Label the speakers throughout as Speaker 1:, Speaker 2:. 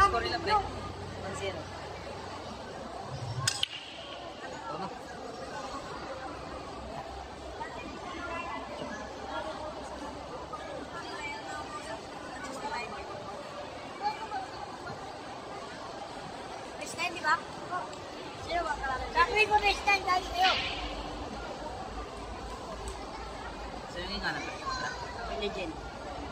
Speaker 1: Score nila, pre. 1-0. Tama.
Speaker 2: Next time, di ba? Sino ba kalala? Gagawin ko next time dahil sa'yo.
Speaker 1: Sino yung hanap?
Speaker 2: Legend.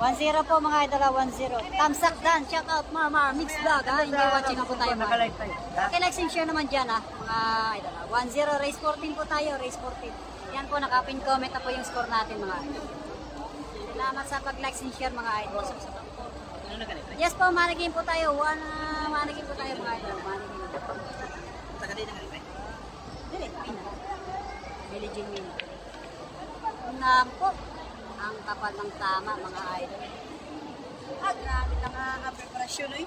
Speaker 2: 1-0 po mga idol, 1-0. Tamsak Dan, shout out mama, mix vlog ha. Enjoy watching na po tayo mga idol. Like and share naman dyan ha, mga idol. 1-0, race 14 po tayo, race 14. Yan po, nakapin comment na po yung score natin mga idol. Salamat sa pag-like and share mga idol.
Speaker 1: Ano na ganito?
Speaker 2: Yes po, managin po tayo. Managin po tayo mga idol. Managin.
Speaker 1: Taga din na ganito.
Speaker 2: Dili, pina. Legend win. Nako, ang kapal ng tama mga idol. Grabe lang ang preparasyon eh.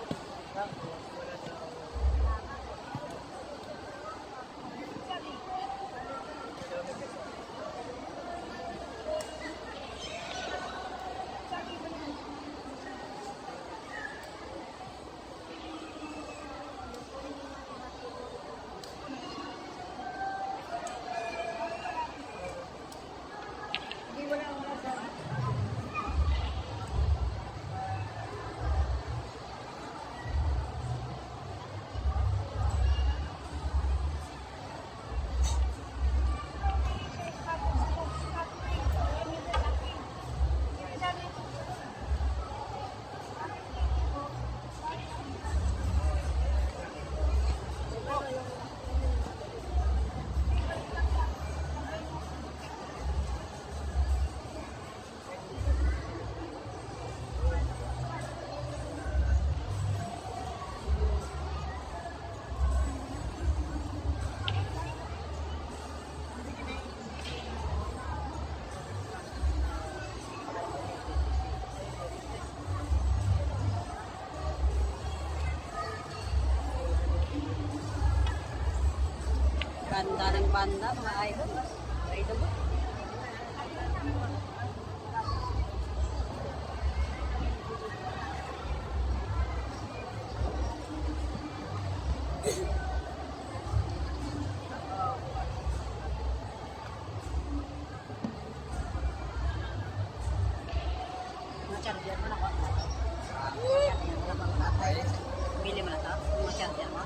Speaker 2: Banda ng banda, mga idol. Idol ba? Charger mo na ko. Bili mo na ito. Charger mo.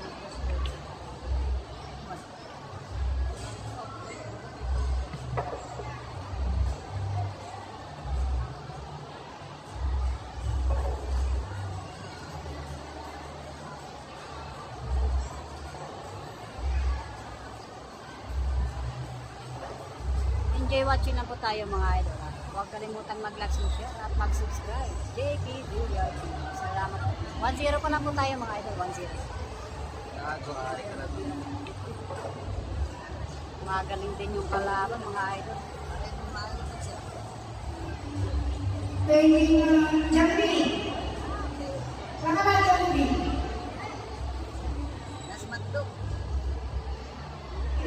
Speaker 2: Enjoy watching lang po tayo mga idol. Huwag kalimutang mag-like, share at mag-subscribe. JK Julia. Salamat po. 1-0 pa lang po tayo mga idol. 1-0. Magaling din yung kalaban mga idol.
Speaker 3: Jambi. Sana ba Jambi?
Speaker 2: Nas Matdo.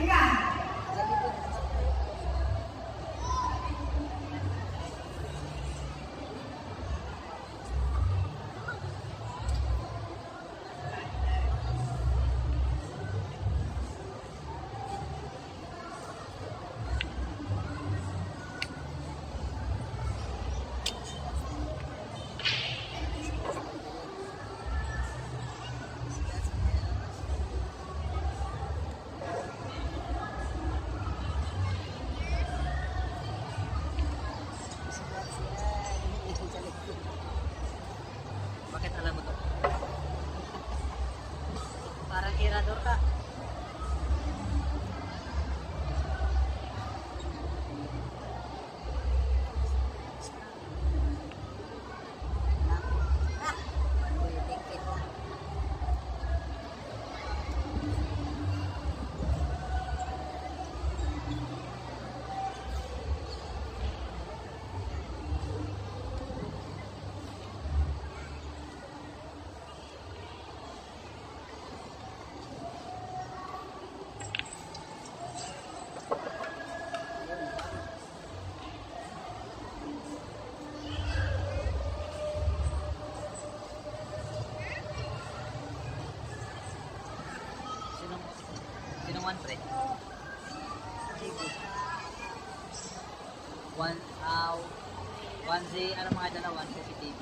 Speaker 3: Ika.
Speaker 1: Bakit alam mo to?
Speaker 2: Parang tirador ka.
Speaker 1: pre. One, 1Z, ano mga idol, 150 TV.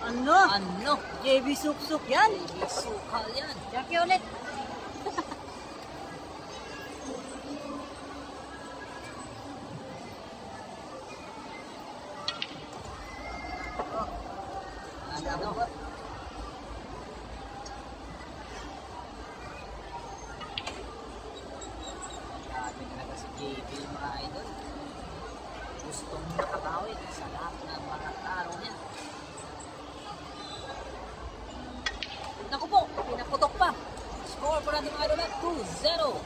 Speaker 2: Ano?
Speaker 1: Ano?
Speaker 2: JB Suksuk yan.
Speaker 1: Baby, sukal yan.
Speaker 2: Jackie ulit.
Speaker 1: Ano? Grabe talaga si JB mga idol. Gustong makabawi sa lahat ng mga klaro niya. Naku po, pinaputok pa. Score po natin mga idol at 2-0.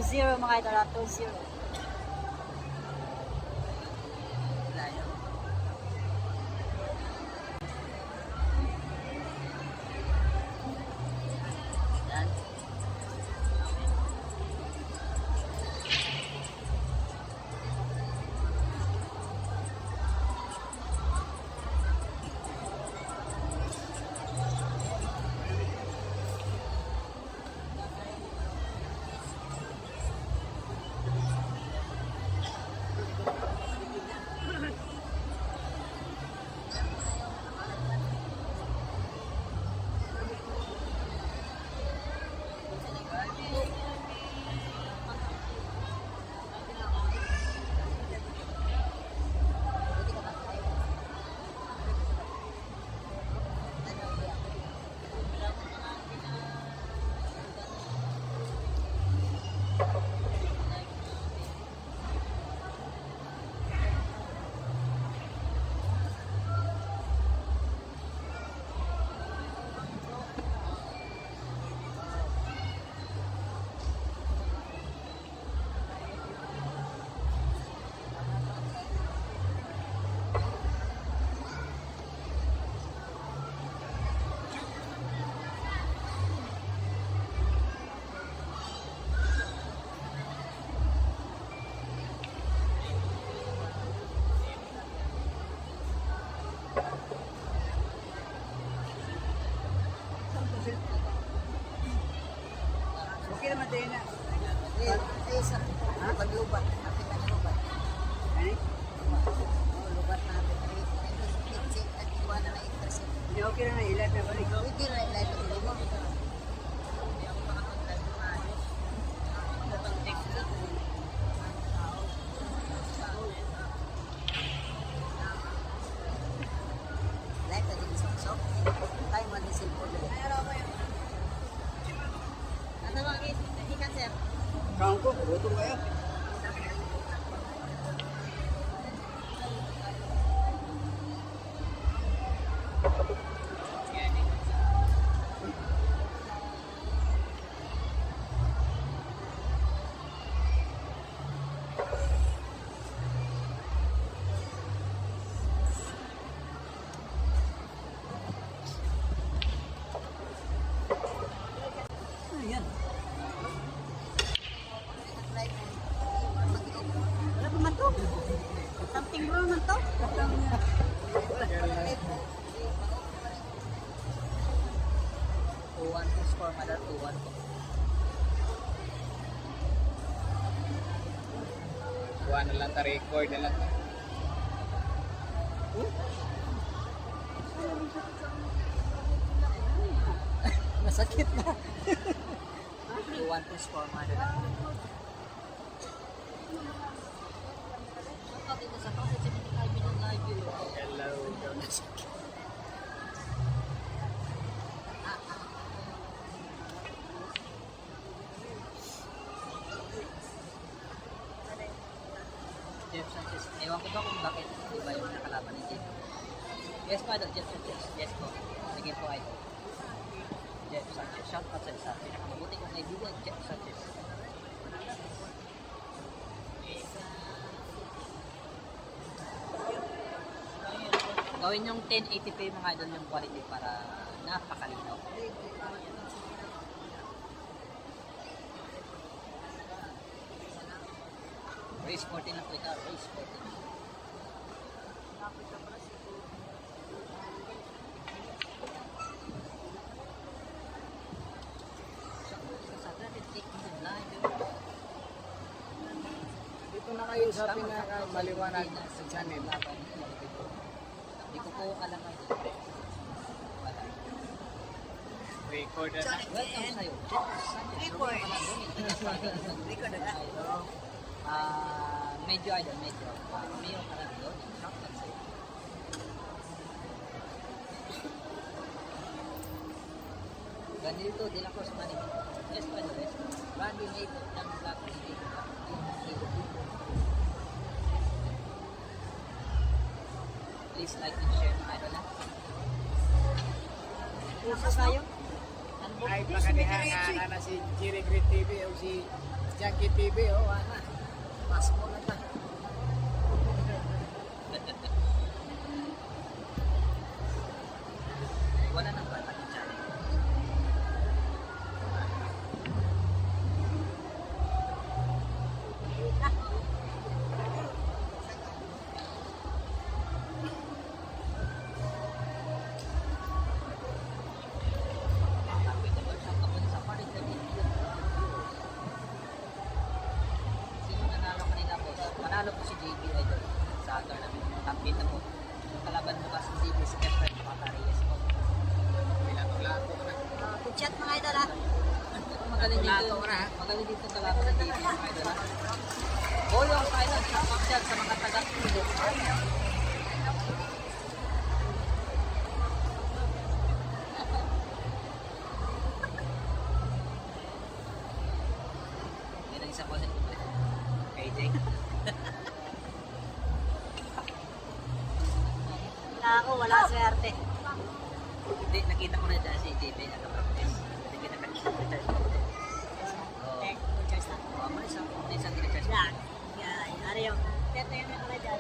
Speaker 2: Zero mga idol, 2-0.
Speaker 1: Layo. Yan.
Speaker 3: Okay naman din na.
Speaker 2: Isa. Paglubat. Kapit ang lubat. Lubat natin. At iwanan na intercept.
Speaker 3: Hindi okay na ilan na balik.
Speaker 2: Pwede na ilan na mo. Light na din sok-sok. Tayo man din cellphone ulit. Ano mga ikan sir?
Speaker 3: Kaon ko, gutom kayo.
Speaker 2: Ayan. Wala pa man to. Something wrong man to.
Speaker 1: One to score, mother 2-1 po.
Speaker 4: Kuha na lang record na lang.
Speaker 2: Masakit na.
Speaker 1: 2-1 to score, mother. shoutout dito sa Pasig 75 million live view.
Speaker 4: Hello, Jonas.
Speaker 1: Jeff Sanchez. Ewan ko ba kung bakit iba yung nakalaban ni Jeff. Yes po, idol. Jeff Sanchez. Yes po. Sige po, idol. Jeff Sanchez. Shoutout sa isa. Pinakamabuti kong kaibigan, Jeff Sanchez. Gawin yung 1080p mga idol yung quality para napakalinaw. Race 14 lang po ito. Race 14.
Speaker 4: Dito na kayo sa pinakamaliwanag sa channel.
Speaker 1: Hindi ko po alam ang wala.
Speaker 4: Recorder na.
Speaker 1: Welcome sa'yo. Record.
Speaker 3: Record na.
Speaker 1: Medyo idol, medyo. Mayo ka lang doon. Shoutout sa'yo. Ganito, di lang ko sa manigit. Yes, pa yes. Randy Nato, ng Black TV. Please like and share mga idol ha.
Speaker 2: Puso tayo.
Speaker 4: Ay, pakadihan na si Jerry Great TV o si Jackie TV o ana. Mas mo na ta.
Speaker 1: Wala nang bata ng channel. Sino nanalo kanina po? Manalo po si JB Idol sa tournament. Top 8 na po. Yung kalaban mo kasi si JB si Efren Patariyas po.
Speaker 4: Pilato-lato na.
Speaker 2: Good chat mga idol ha.
Speaker 1: Magaling dito. Magaling dito kalaban ng JB mga idol. Boyong Thailand, shoutout dyan sa mga taga-Indo. Yan ang isang content ko. KJ.
Speaker 2: Na ako, wala swerte.
Speaker 1: Hindi, nakita ko na dyan si JB nag-practice. Hindi kita nag-recharge ko. Oo.
Speaker 2: Cheers na.
Speaker 1: Oo, may isang recharge ko.
Speaker 2: Yan. Yan. Ano yung? Teto yun yung kulay dyan.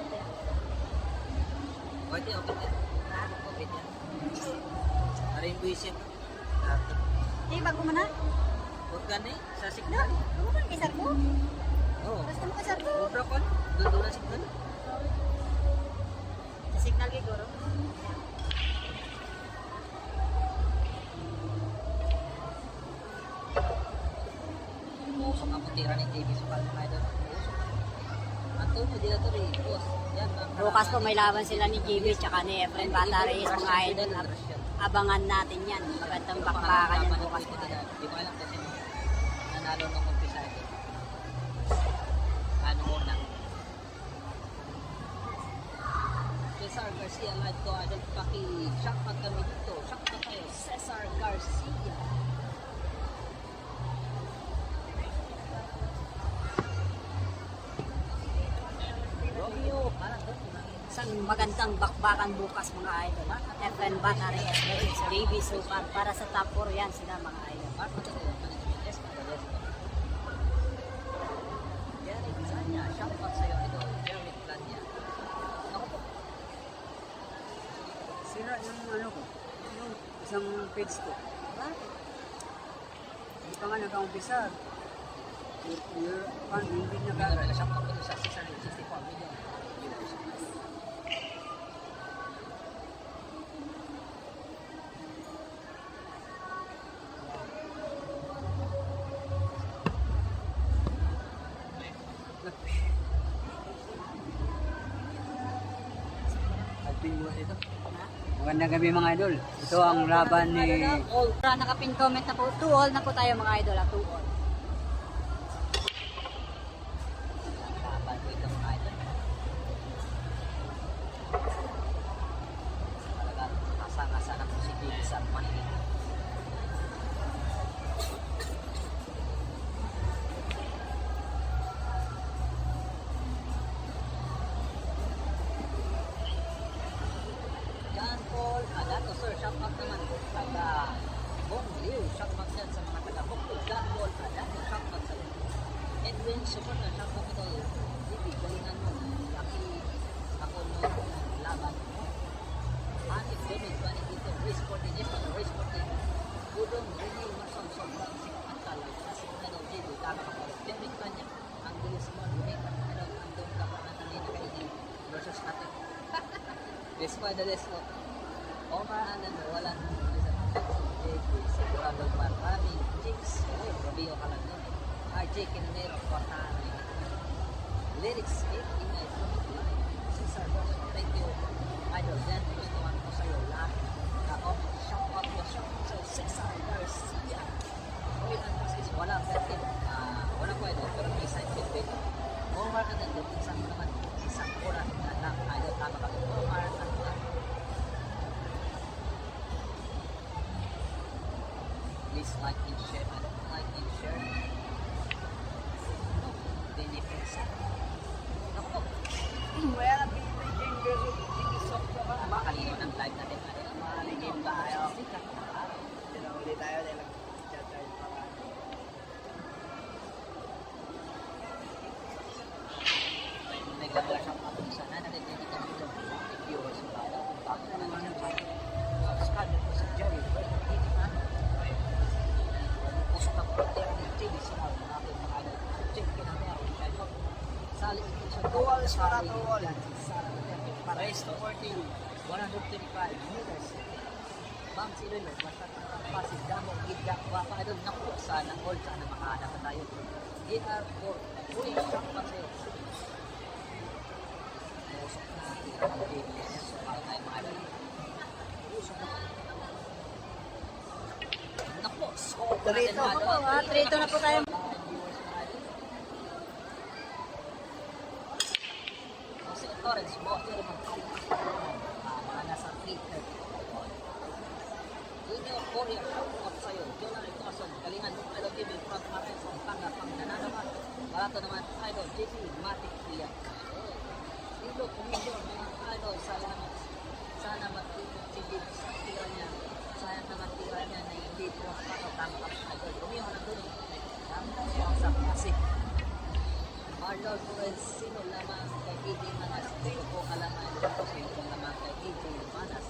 Speaker 1: Okay, okay. Okay, yan. Para yung buwisit.
Speaker 2: Eh, bago mo na.
Speaker 1: Huwag ka na eh, sa
Speaker 2: No,
Speaker 1: signal.
Speaker 2: bago mo na kisar ko.
Speaker 1: Oo.
Speaker 2: Basta mo kisar ko.
Speaker 1: Obra ko. Doon ang signal.
Speaker 2: Sa signal kay Goro.
Speaker 1: Usok ang putira ni JB Sukal mga idol. Usok. Antonio Di La Torre, boss. Yan.
Speaker 2: Bukas po may laban sila ni JB tsaka ni Efren Batares mga idol. Abangan natin yan. Magandang bakbakan yan bukas po.
Speaker 1: Hindi ko alam kasi nanalo nung umpisa ito. Ano muna? Cesar Garcia live ko idol paki-shotpad kami dito. Shotpad tayo. Cesar Garcia. Romeo, parang doon.
Speaker 2: Isang magandang bakbakan bukas mga idol. Efren Batares versus JB Sukal para sa top 4 yan sila mga idol.
Speaker 1: Marco Tadeo, yes, yes. Jerry Plania, shoutout sa'yo ito. Jerry Plania. Ako po.
Speaker 3: Sira yung ano ko. Yung isang page ko.
Speaker 2: Bakit?
Speaker 3: Hindi pa nga nag-umpisa. Hindi
Speaker 1: Pero
Speaker 3: nag-aaral.
Speaker 1: shoutout ko sa 664 million viewers.
Speaker 3: Magandang gabi mga idol. Ito ang laban ni...
Speaker 2: All. Nakapin comment na po. 2 all na po tayo mga idol. 2 all.
Speaker 1: Laban ko ito mga idol. at Manila. John Paul Adato, sir, shout out naman taga Bong Liu, shout out dyan sa mga taga Bong Liu. John Paul Adato, shout out sa Edwin Suporta, shout out ito. Bibi, galingan mo. Laki ako no laban. Hanip David, Bani dito, race 14, yes, race 14. Udong, Rene, Mason, sobrang sikat talag. Kasi ano, Jibo, tama ka po. David Kanya, ang bilis mo, lumikat, ano, andong ka pa ng kanina kainin versus natin. Después de eso, Omar Anand, walang sigurado maraming chicks. Robio ka lang nun. RJ Kinanero, Cortana. Lyrics, 8 ingay, Cesar Bosch, thank you. Idol, then gustuhan ko sa'yo lahat. Ako, shout out ko, shout out sa'yo, Cesar Garcia. Oil and Pasquis, walang vetting. Wala ko idol, pero may side fit. Omar Anand, isang naman, isang oras na lang. Idol, tama ka. Omar Anand. Please like and share, like and share. No, benefits. Ako po.
Speaker 3: Well, pinipiging beso.
Speaker 1: Makalino ng live natin.
Speaker 3: Maligim tayo.
Speaker 1: Sikat na araw.
Speaker 3: Sinauli tayo dahil nag-chat tayo pa.
Speaker 1: May gagawin siyang kapag sana nalagyan ka ng viewers mo tayo. Bago na naman yung channel. Subscribe po sa Jerry. Hindi na. Pusok na po tayo ng TV sa mga mga check ka natin ako. Sali sa
Speaker 3: Tuwal sa para tuwal.
Speaker 1: Race to 14, 135 meters. Bang Sililo, basta Pasig Damo, Gidya, Wapa, doon naku, sana all, sana makahanap na tayo. GR4, uy, shock pa sa'yo. Pusok na natin ang JBS, so para tayo mga doon. Pusok na. Naku, scope natin
Speaker 2: Trito
Speaker 1: mga
Speaker 2: po,
Speaker 1: doon.
Speaker 2: trito na po tayo.
Speaker 1: Jose Torres, boss nyo naman. Mga nasa 330. Junior Korea, shout out sa'yo. Jonah Carson, galingan mo. Idol TV, from Parenson, Panga, pang nananaman. Barato naman, Idol JP, Matic Kuya. Dito, Commission, mga Idol, salamat. Sana matulog si JP sa tira niya. Sayang na matira niya na hindi po ang patotangkap. Idol, Commission na doon. Ang sa Pasig. Marlon Torres, sino lamang kay AJ Manas? Hindi ko po alam ano sino lamang kay AJ Manas.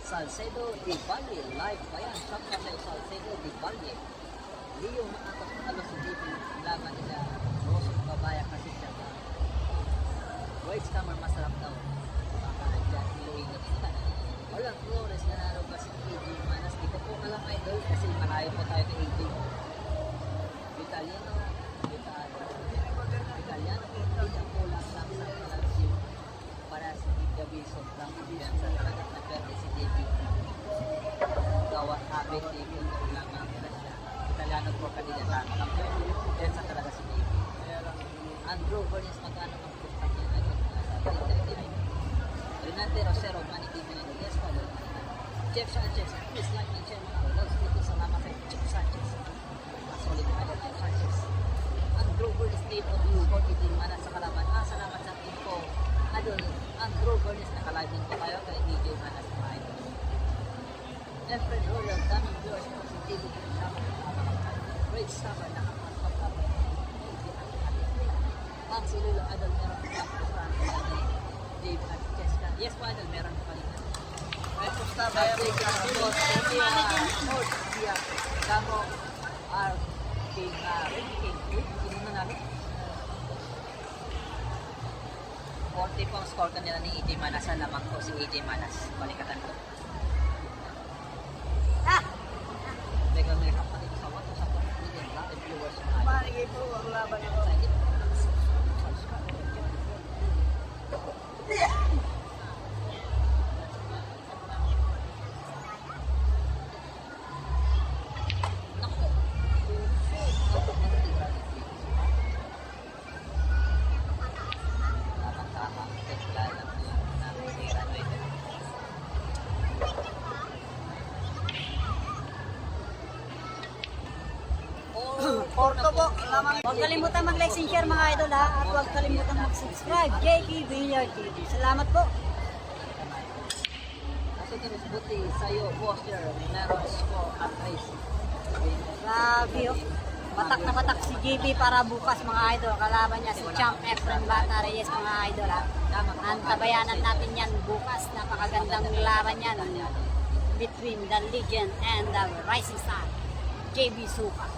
Speaker 1: Salcedo Di Valle, live ba yan? Shout out sa'yo, Salcedo Di Valle. Leo Maatos Talo si JP, laban nila Rosong Babaya kasi siya. White Scammer, masarap daw. Baka dyan, Iloilo. Walang Flores, nanalo ba si AJ Manas? Di ko po alam idol kasi malayo po tayo kay AJ. Italiano, Italiano, hindi ang kulang lang sa kalapsin para sa gabi sobrang kumpiyansa talaga na pwede si JP. Gawa habit JP na lamang na siya. Italiano po kanila sa kalapsin. Kumpiyansa talaga si JP. Andrew Bernice, magkano ang punta niya na ito? Renante Rosero, Manny Divino, yes pa doon. Jeff Sanchez, please like and share mga loves. Dito salamat kay Jeff Sanchez. Solid na Jeff Sanchez. Andrew Bernice, Dave of you, 43 manas sa kalaban. Salamat sa info. Idol, Andrew Bernice, nakalive din po tayo kay DJ Manas sa mga idol. Alfred Royal, daming viewers po si TV Summer. Great Summer, nakapagpapapag. Ang sililo, Idol, meron po ang Frank, Dave at Jessica. Yes po, Idol, meron po kanina.
Speaker 3: May pusta ba yung
Speaker 1: Damo, R. King, King, sino na namin? 40 po ang score kanila ni AJ Manas. Lamang po si AJ Manas. Balikatan ko. Teka, may kapatid sa 1 million live viewers.
Speaker 3: Maligay po ang laban ito.
Speaker 1: Naku.
Speaker 2: Huwag kalimutan mag-like and share mga idol ha. At huwag kalimutan mag-subscribe. JK Villar TV. Salamat po.
Speaker 1: Kasi terus buti sa'yo, Foster, meron score at race.
Speaker 2: Grabe oh. Batak na batak si JB para bukas mga idol. Kalaban niya si Champ Efren Bata Reyes mga idol ha. Antabayanan natin yan bukas. Napakagandang laban yan. Between the legend and the rising star. JB Suka.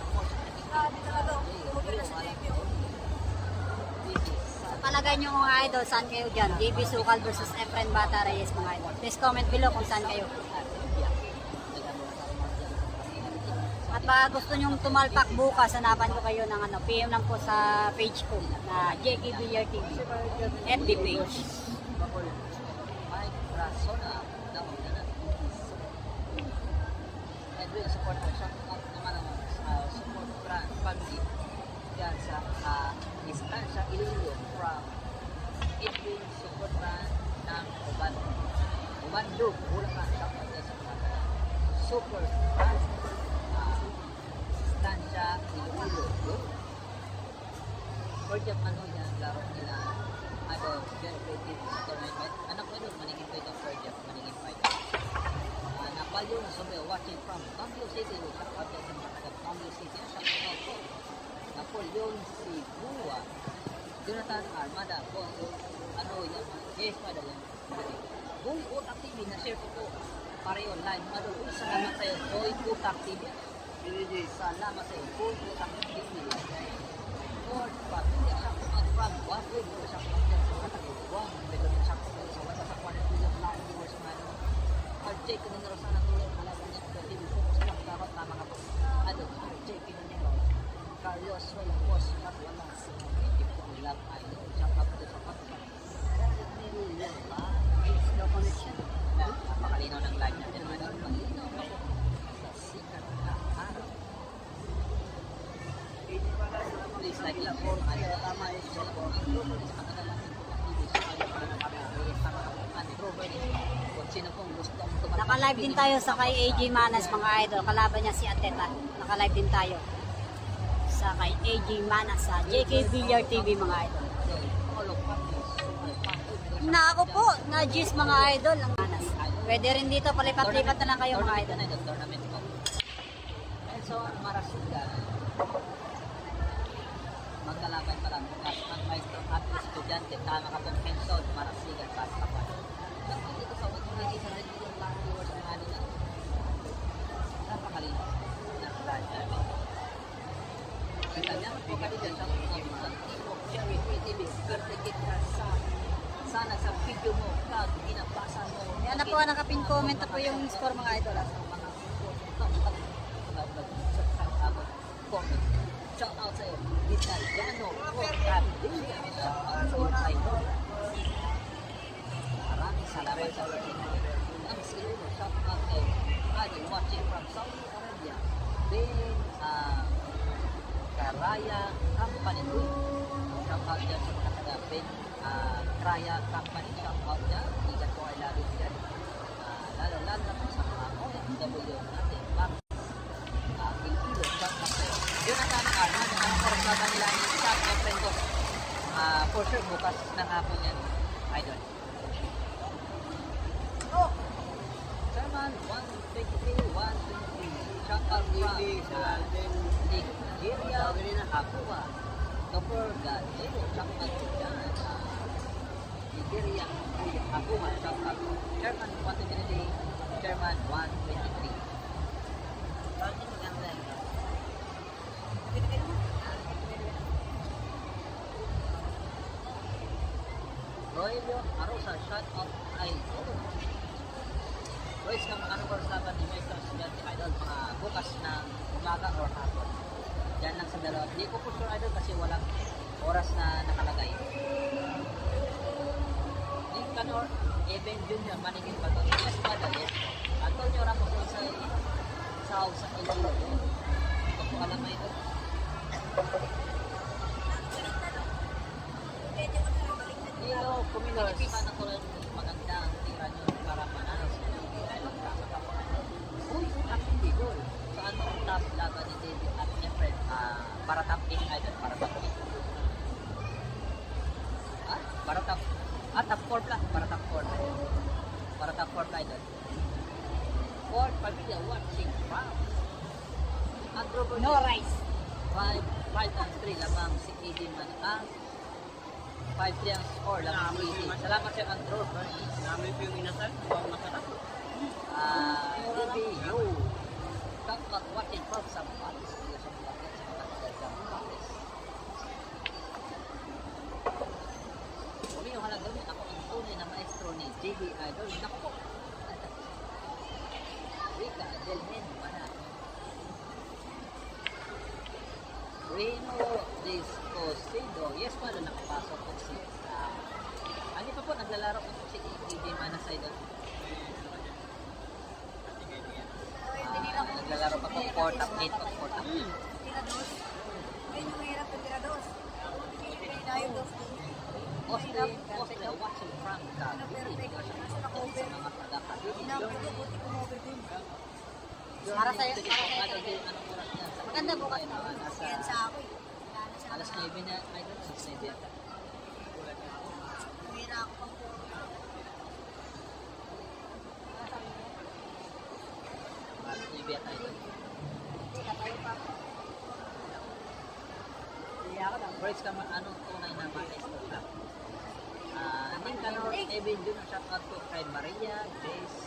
Speaker 2: Sa palagay nyo mga idol, saan kayo dyan? JB Sukal versus Efren Bata Reyes mga idol. Please comment below kung saan kayo. At baka gusto nyong tumalpak bukas, hanapan ko kayo ng PM lang po sa page ko na JK Villar TV. FB page.
Speaker 1: Mike Rasona, Edwin, support mo. Shout out naman sa support brand family yan sa distansya Iloilo from Edwin support brand ng Ubando, Bulacan. Shout out sa mga super brand distansya Iloilo. For the ano yan, laro nila generated tournament. Anak ko doon, maningin ko itong third year, maningin fight. Napalyo na sobre watching from Baguio City. Shout out sa mga taga Baguio City. Shout out po. Napoleon Sibua. Jonathan Armada po. Ano yan? Yes, pada yan. Boy Utak TV, na-share ko po. Pareho online. Uy, salamat sa'yo. Boy Utak TV. Salamat sa'yo. Boy Utak TV. Lord, patuloy siya from Baguio. Siya po sa mga taga-Buwang. Pero siya po sa wala sa quarter video lang. Viewers man. RJ Pinanero sana tulong halaga niya pero hindi po sa dapat tama ka po. Ano, RJ Pinanero. Carlos wala boss at wala sa hindi po love idol. Shout out to sa pagkakas.
Speaker 2: No connection.
Speaker 1: Napakalinaw ng live natin. Ano, malinaw pa po sa sikat na araw. Please like lang po. Ano, tama yung siya po. Ang grupo is makadalasin po ang TV. So, ano po na kami. Tama po. Ang grupo is kung sino pong gusto ang tumatang.
Speaker 2: Naka-live din tayo sa kay AJ Manas mga idol. Kalaban niya si Ateta. Naka-live din tayo sa kay AJ Manas sa JK Villar TV mga idol. Na ako po, na-gis mga idol ang Manas. Pwede rin dito, palipat-lipat na lang kayo mga idol.
Speaker 1: Tournament po. Nelson Marasigan. Magkalaban pa lang. Bukas ang maestro at estudyante. Tama ka pong Nelson Marasigan. Basta pa. Dito sa mga sa rin yung mga viewers ng ano na. Napakalino. Napakalino. Kita niya, magpapali dyan sa mga tipo. Jerry, TV, Gertekit ka sana sa video mo. Kag, inabasa mo.
Speaker 2: Yan na po, nakapin comment na po yung score mga idol.
Speaker 1: Shout out sa'yo, Italiano, Cardillo, shout out sa mga idol. Maraming salamat sa watching. Ang siguro, shout out kay Adi, watching from Saudi Arabia. Then, Karaya Company Group. Shout out dyan sa mga taga-Ben. Karaya Company, shout out dyan. Ikat ko ay lalo dyan. Lalo-lalo na po sa mga OFW natin. Pilipino, shout out sa'yo. Jonathan Armada, ang korsaban nila ni Sam Efren ko. For sure, bukas ng hapon yan, idol. Sherman, 123, 123. Shout out from Nigeria, Aqua. Dr. Gadeo, shout out to dyan. Nigeria, Aqua, shout out. Sherman, 123, Sherman, 123. Roelio Arosa, shout out idol. Boys, kung ano korsaban ni Maestro Estudyante Idol, mga bukas ng umaga or hapon. Diyan lang sa dalawa. Hindi ko po sure idol kasi walang oras na nakalagay. Lincoln or Eben Junior, maningin pa ito. Yes, madali. Antonio Ramos sa Iloilo. Ito po alam mo ito. Hello, Kuminors. Sana ko rin maganda ang tira nyo para manalo sa mga magkakatawa. Uy, ang hindi goal. Saan ang top laban ni David at Efren? para top 8 idol, para top 8. Ah, para top, top 4 pala, para top 4. Para top 4 idol. 4 pamilya watching from Andrew
Speaker 2: No rice.
Speaker 1: 5 times 3 lamang si AD man. 5-3 ang score lamang si AD. Salamat sa Andrew Bernice.
Speaker 3: Namin po yung inasal. Bawang masarap.
Speaker 1: Yo. Kakak watching from some Paris. Video sa mga sa mga kagandang Paris. Yung halaga niya, ako ang tunay na maestro ni JB Idol. Naku po. Rika Delmen Mana. Reno Descosido. Yes, pala nakapasok po si ano pa po, naglalaro po si JB Mana sa Idol. Naglalaro pa po 4 top 8 o 4 top 8.
Speaker 2: Tirados. Medyo mahirap ang tirados. Tayo dos.
Speaker 1: Austria watching from Cavite. Sa mga taga-Cavite.
Speaker 2: Para sa'yo.
Speaker 1: Anong oras niya?
Speaker 2: Maganda bukas na.
Speaker 1: Nasa
Speaker 2: Yan sa ako eh.
Speaker 1: alas 9 na, idol, 6:09 yata.
Speaker 2: Mahirap ako pang puro.
Speaker 1: Alas 9 yata, idol.
Speaker 2: Katayo pa ako.
Speaker 1: Praise ka ano, tunay na maestro ka. Ning Kanor, Evan Jun, shout out po kay Maria, Grace,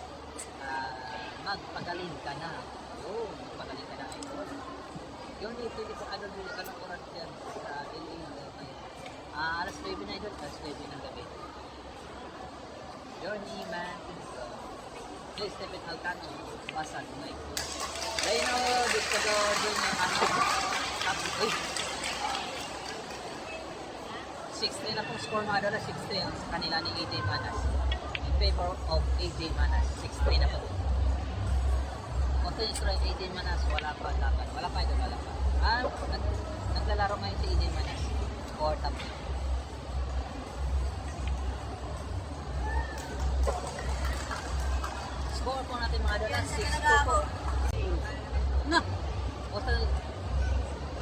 Speaker 1: magpagaling ka na. Oo, magpagaling ka na, idol. Yung dito ko ano dito ka ng oras dyan sa LA ngayon. Alas 9 na, idol, alas 9 ng gabi. Johnny Man, Please, Stephen Alcano, Basan, Mike. Dino, Dictador, dun yung ano, uy, 6-3 na pong score mga dola, 6-3 ang sa kanila ni AJ Manas. In favor of AJ Manas, 6-3 na po. Kung ito yung AJ Manas, wala pa laban. Wala pa ito, wala pa. Naglalaro ngayon si AJ Manas. Or top 8. Score po natin mga dola, 6-2 po. Na! Hotel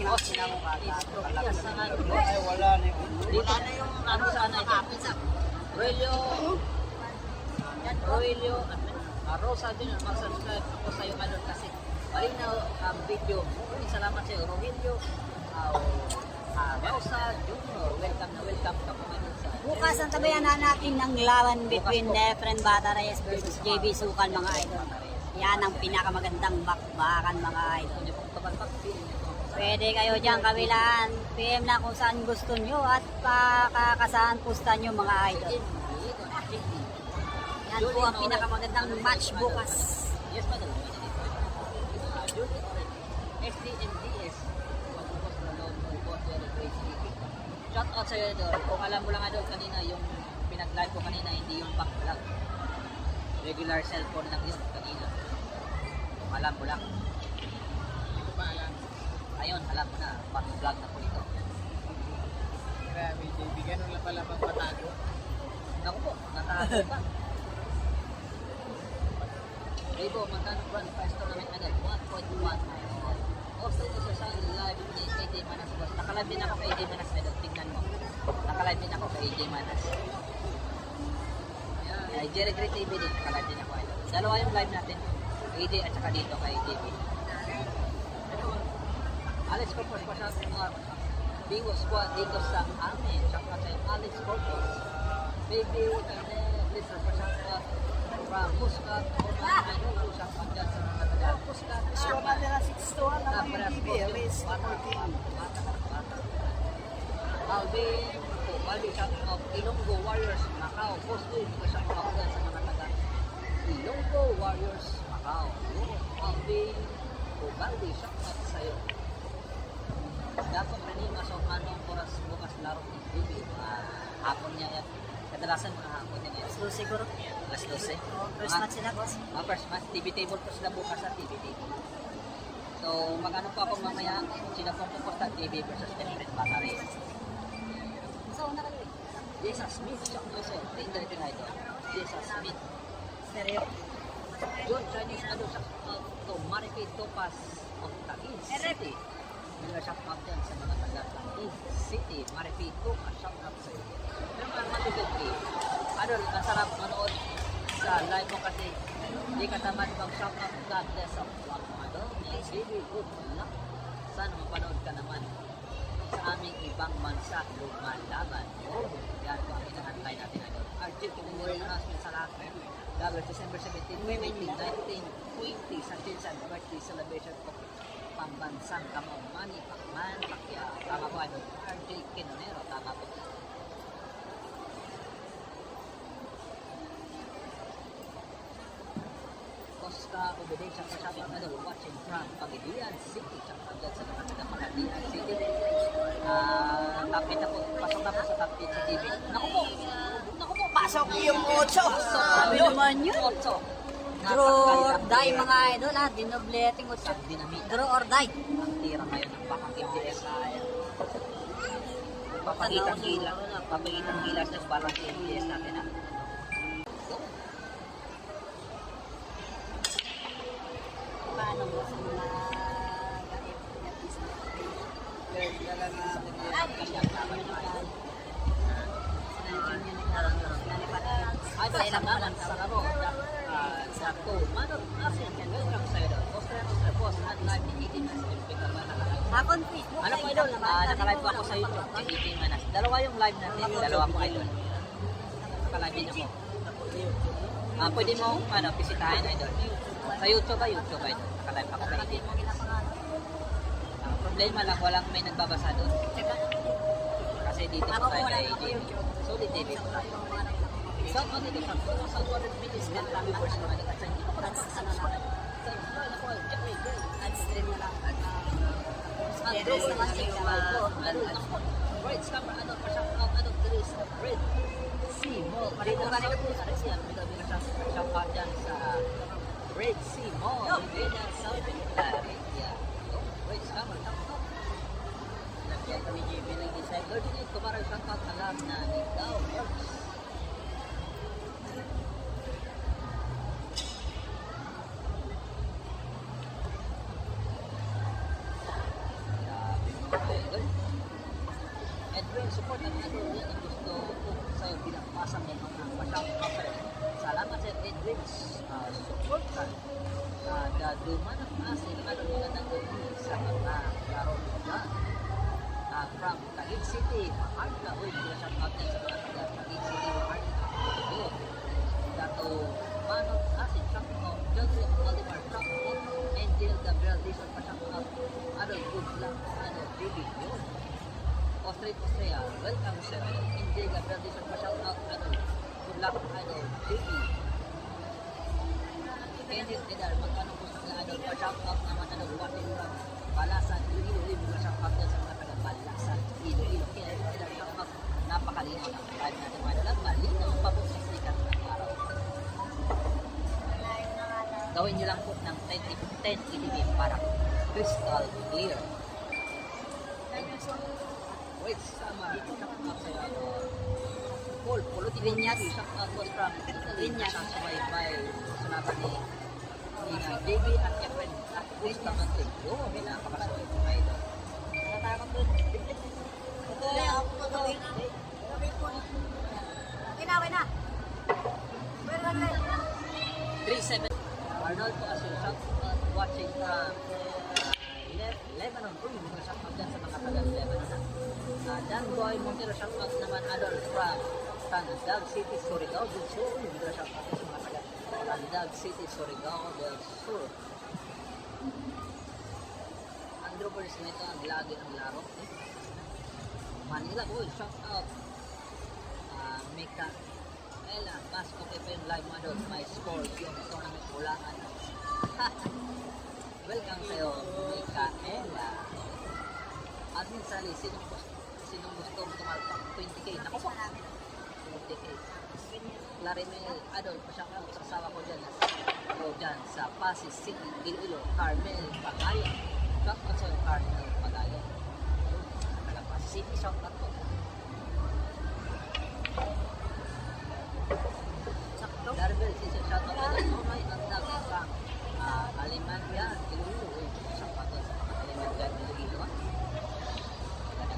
Speaker 1: Austria mo ka.
Speaker 3: Ay, wala na yun.
Speaker 1: Wala na yung ano sana ito. Roelio, Rosa din, mag-subscribe ako sa iyo ano kasi malinaw ang video. Maraming salamat sa iyo, Rogelio. Rosa Junior, welcome ka po ngayon sa
Speaker 2: Bukas ang tabayanan natin ng laban between Efren Batarayas versus JB Sukal mga idol. Yan ang pinakamagandang bakbakan mga idol.
Speaker 1: Hindi pong kapag-pag-film nito.
Speaker 2: Pwede kayo dyan kabilaan. PM na kung saan gusto nyo at pakakasaan pusta nyo mga idol. Yan po ang pinakamagandang match bukas.
Speaker 1: Yes, madam. SDMDS. Shout out sa iyo, Idol. Kung alam mo lang, Idol, kanina yung pinag-live ko kanina, hindi yung back vlog. Regular cellphone lang yun kanina. Kung alam mo lang.
Speaker 4: Hindi ko pa alam.
Speaker 1: Ayun, alam mo na, back vlog na po ito.
Speaker 4: Grabe, JB, ganun lang pala magpatago.
Speaker 1: Naku po, natago pa. Rebo, magkano brand price tournament agad? 1.1. Also, ito sa live ni AJ Manas. Nakalive din ako kay AJ Manas. Idol, tingnan mo. Nakalive din ako kay AJ Manas. Ay, Jerry Great TV din. Nakalive din ako. Idol. Dalawa yung live natin. AJ at saka dito kay JB. Alex Corpus pa siya mga Bingo Squad dito sa amin. Tsaka sa Alex Corpus. Baby, Blizzard pa siya from Muscat. Ano po siya pa dyan sa mga taga Muscat.
Speaker 3: Score na nila 6-2 na kami yung TV. Race 14.
Speaker 1: Alvin siya of Ilonggo Warriors Macau. Post din ko siya pa dyan sa mga taga Ilonggo Warriors Macau. Alvin Baldi siya pa sa'yo. Dapat rin masok anong oras bukas laro ni Bibi. Hapon niya yan. Kadalasan mga hapon niya yan.
Speaker 2: So siguro,
Speaker 1: Alas 12.
Speaker 2: first match sila boss.
Speaker 1: First match. TV table po sila bukas sa TV table. So, mag-ano po ako mamaya. Sila pong pupunta TV versus Efren Batarayas.
Speaker 2: So, una kayo eh.
Speaker 1: Jessa Smith. Siya ko sir. Tingnan ito na ito. Jessa Smith.
Speaker 2: Seryo.
Speaker 1: John Chinese ano siya to Maripid Topas of Taguig City. Mila siya pa dyan sa City, Maripito, shout out sa iyo. Pero mga matutog game, Idol, ang sarap manood sa live mo kasi hindi ka tamad mag shout out God bless ang vlog mo, Idol. It's really good luck. Sana mapanood ka naman sa aming ibang bansa lumalaban. Oh, yan po ang inaantay natin, Idol. Archie, kumulit na natin sa lahat. Double December 17, 20, 19, 20 sa Chinsan birthday celebration of pambansang Kamao Manny Pacman Pacquiao. Tama po, Idol. RJ Quinonero, tama po. Costa Obedensya sa Shopee, Idol, watching from Pagilian City. Shopee sa mga taga Pagilian City. Tapit na po, pasok na po sa Tapit sa TV. Naku po,
Speaker 3: Pasok yung 8.
Speaker 2: Sabi naman yun.
Speaker 1: 8.
Speaker 2: Draw or die mga idol ha. Dinobleting o shot.
Speaker 1: Dinamita.
Speaker 2: Draw or die.
Speaker 1: Ang tira ngayon ng bakang MDS. Papakitang gilas. Papakitang gilas ng parang MDS natin ha. Go.
Speaker 2: Paano mo sa mga gamit?
Speaker 1: Kasi ang laban tayo. Ay, sa naman sa laro. Sa to, Manor Asin, and welcome sa idol. Australia Boss, at live ni 18 Manas. Bigla ba nakalive?
Speaker 2: Hakon Facebook.
Speaker 1: Ano po idol? Nakalive po ako sa YouTube kay 18 Manas. Dalawa yung live natin. Dalawa po idol. Nakalive din ako. Pwede mo bisitahin idol. Sa YouTube ba? YouTube idol. Nakalive ako kay 18 Manas. Ang problema lang, walang may nagbabasa doon. Kasi dito po tayo kay JB. Solid TV po tayo. Shout out dito sa 200 minutes na kami version naman at sa hindi ko lang sa ako, Jeffrey Girl.
Speaker 2: Ad-stream na lang.
Speaker 1: Andrew, naman siya. Great scammer, ano pa shout out, ano Chris, Red. Simo. Dito kanina po sa rin siya. Shout out dyan sa Red Simo. Rivera, South Claria. Great scammer, shout out. Nagyay kami JB nag-decide. Lord, hindi ko parang shout out na lang na ikaw. Edwin, support ang ano yan ang gusto ko sa'yo bilang pasang ng mga pasang kapal. Salamat sa Edwin, support ka. Daduman ang asin, ano nila ng sa mga laro nila. From Taguig City, Maharta, uy, sila shout out din sa mga taga Taguig City, Maharta. Yun. Dato, Manok Asin, shout out. Joseph Oliver, shout out. Angel Gabriel, Dizon pa shout out. Ano, good luck, ano, baby, yun. Austria, welcome sir. Angel Gabriel, Dizon pa shout out. Ano, good luck, ano, baby. Kenneth Edar, magkano po sa mga ano, pa shout out naman, ano, watching from Balasan, Iloilo, mga shout out din sa mga taga Balasan, Iloilo. Kenneth Edar, shout out. Napakalinaw ng live natin mga dalag. Malinaw pa po sa sikat ng araw. Gawin nyo lang po ng 10 EDB para crystal clear. Wait, sama. Shout out sa Paul, Puluti Vinyas. Shout out was from Vinyas. Sasabay by sunaban ni JB at Efren at Gusta Mantig. Oo, may napakasulit mga ito. Natatakot doon.
Speaker 2: Ito na ako gagawin. Kinawin na.
Speaker 1: 3-7. Arnold po as yung shout out watching from Lebanon. Uy, mga shout out dyan sa mga tagal Lebanon. Dan Boy Montero, shout out naman Adol from Tandag City, Surigao del Sur. Uy, mga shout out sa mga tagal Tandag City, Surigao del Sur. Andrew Burns na ito ang lagi ng laro. Manila, uy, shout out. Mika Ella, mas okay pa yung live mo doon. May score yung tournament ulangan. Welcome sa'yo, Mika Ella. Admin Sally, sinong gustong tumalpak 20k? Naku po! 20k. Clarimel, Adol, pasyang out sa asawa ko dyan. O dyan sa Pasig City, Iloilo, Carmel Pagayo. Shout out sa'yo, Carmel Pagayo. Taga Pasig City, shout out po. Darbel, shout out po doon. Nonoy, ang dami sa Alemania, Iloilo. Shout out sa mga Alemania, Iloilo.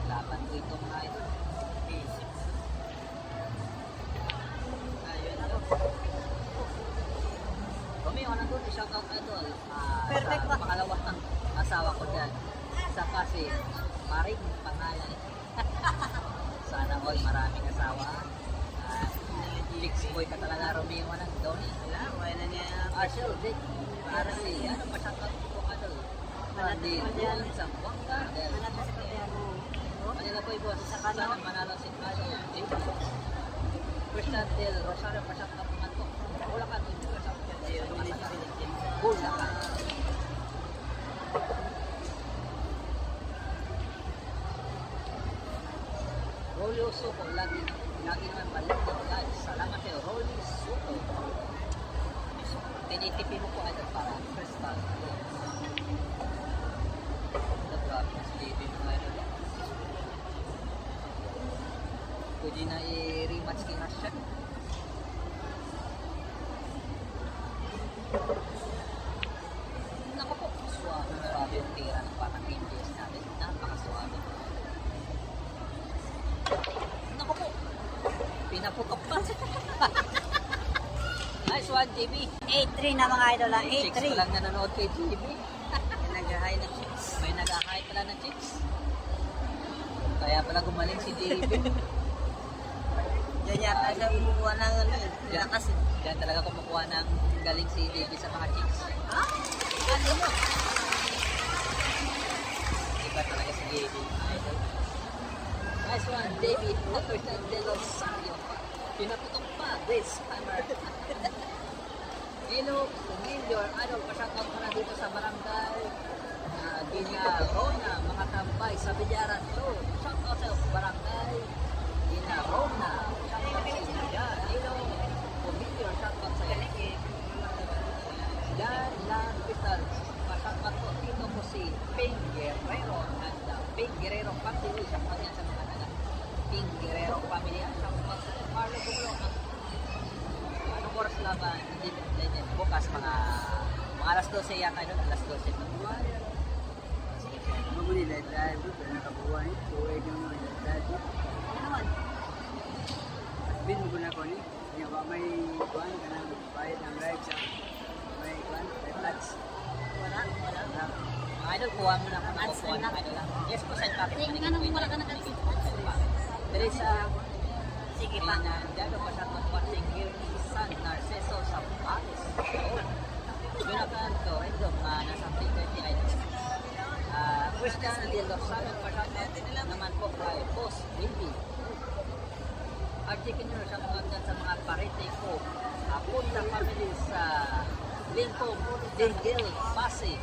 Speaker 1: Laban ko itong Philippines. Maring pangalan. Sana all maraming asawa. Chicks boy ka talaga, Romeo ng Donnie.
Speaker 3: Wala, wala na niya.
Speaker 1: Sure, Dick. Para si, ano, masyadong po ka doon. Hindi, sa Buanga.
Speaker 2: Hanap na sa Kabiano.
Speaker 1: Manila po boss, sana manalo si Kado. Christian Del Rosario, masyadong naman po. Wala ka doon. Bula ka. Rolly Suko, lagi naman balik ng live. Salamat kayo, Rolly Suko. Tinitipi mo po agad para crystal. Grabe na si Baby mo ngayon. Pwede na i-rematch kay Rasha. Naku po, suwabe na grabe yung tira ng patang MBS natin. Napakasuwabe. Naku po, pinaputok pa. Nice one, JB.
Speaker 2: 8-3 na mga idol, ah.
Speaker 1: Chicks ko
Speaker 2: 8-3.
Speaker 1: lang nanonood kay JB.
Speaker 3: Nag-high na chicks.
Speaker 1: May nag-ahit pala ng chicks. Kaya pala gumaling si JB.
Speaker 3: Diyan yata siya kumukuha ng ano eh. Lakas eh.
Speaker 1: Diyan talaga kumukuha ng galing si JB sa mga chicks.
Speaker 2: Ha? Ano mo?
Speaker 1: Iba talaga si JB. Idol. Nice one, David. Uppercut de los Sario. Pinaputok pa. This hammer. Hello, Emilio. Ano, pa-shoutout ko na dito sa barangay. Ginarona, mga tambay sa Bilyaran. So, shoutout sa barangay. Ginarona. Shoutout sa inyo dyan. Hello, Emilio. Shoutout sa inyo. Dan Hospital. Pa-shoutout ko. Dito ko si Ping Guerrero. And Ping Guerrero family. Shoutout yan sa mga naga. Ping Guerrero family. Shoutout sa Marlo Bulo. Anong oras laban? Hindi, bukas mga alas 12 yata doon, alas 12 na buwan.
Speaker 3: Mamuni dahil doon, nakabuhay. Buhay ka mo dahil doon.
Speaker 2: Ano naman?
Speaker 3: Bin mo na ko ni. Kaya ba may kuhan ka ng bayad ng ride sa may kuhan, may flats.
Speaker 2: Wala.
Speaker 1: Mga idol, kuha mo na kung kuha ng idol lang. Yes po, send copy.
Speaker 2: Tingnan mo wala ka nakakita.
Speaker 1: There is a
Speaker 2: Sige pa.
Speaker 1: Dado pa siya watching here ni San Narciso sa Paris. Jonathan Torrendo, nasa 330 idol. Christian de los Salos, pa naman po kay Boss Wilby. Articulate siya mga sa mga parete ko. Punta family sa Lincoln, Dingil, Pasig.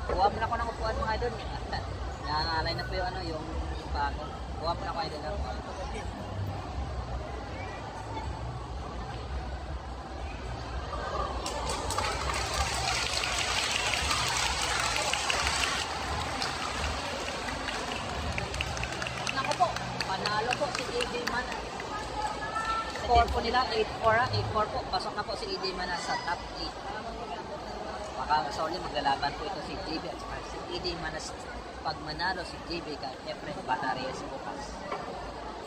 Speaker 1: Kuha mo na ko ng upuan mga idol. Nangangalay na po yung ano, yung bago. Kuha mo na ko idol. Naku po, panalo po si AJ Mana. Score po nila, 8-4 8-4 po. Pasok na po si AJ Mana sa top 8. Baka sorry, maglalaban po ito si JB at saka si AJ Mana. Pag manalo si JB kay Efren Batares bukas.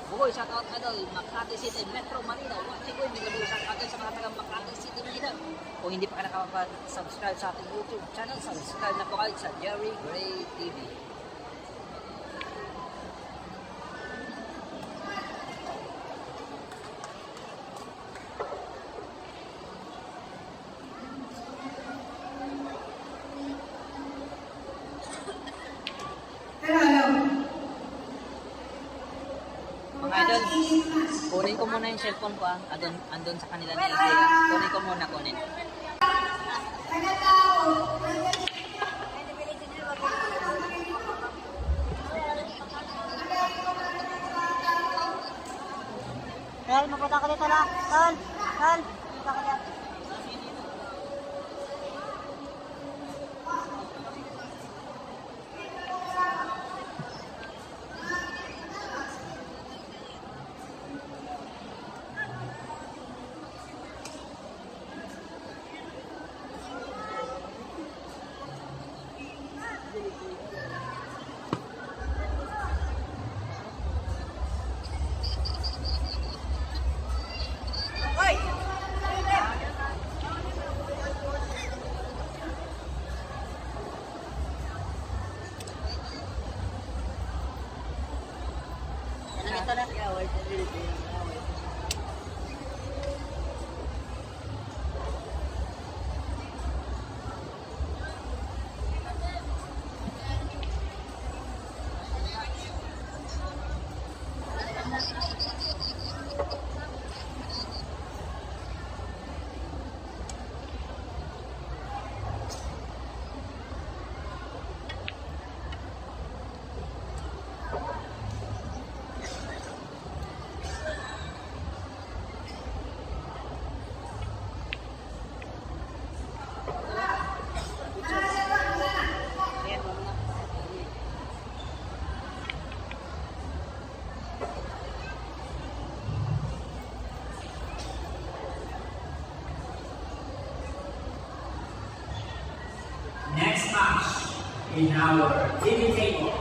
Speaker 1: Bugoy, shoutout idol, Makati City, Metro Manila. Watching ko, may gabi shoutout sa mga taga Makati City, Manila. Kung hindi pa ka nakapag-subscribe sa ating YouTube channel, subscribe na po kayo sa Jerry Gray TV. Mga idol, kunin ko muna yung cellphone ko andun sa kanila ni Iggy. Kunin ko muna, kunin.
Speaker 2: Real, mapunta ka dito lang. Tal, mapunta ka dito.
Speaker 3: away po dito. Away.
Speaker 5: Next match in our TV table.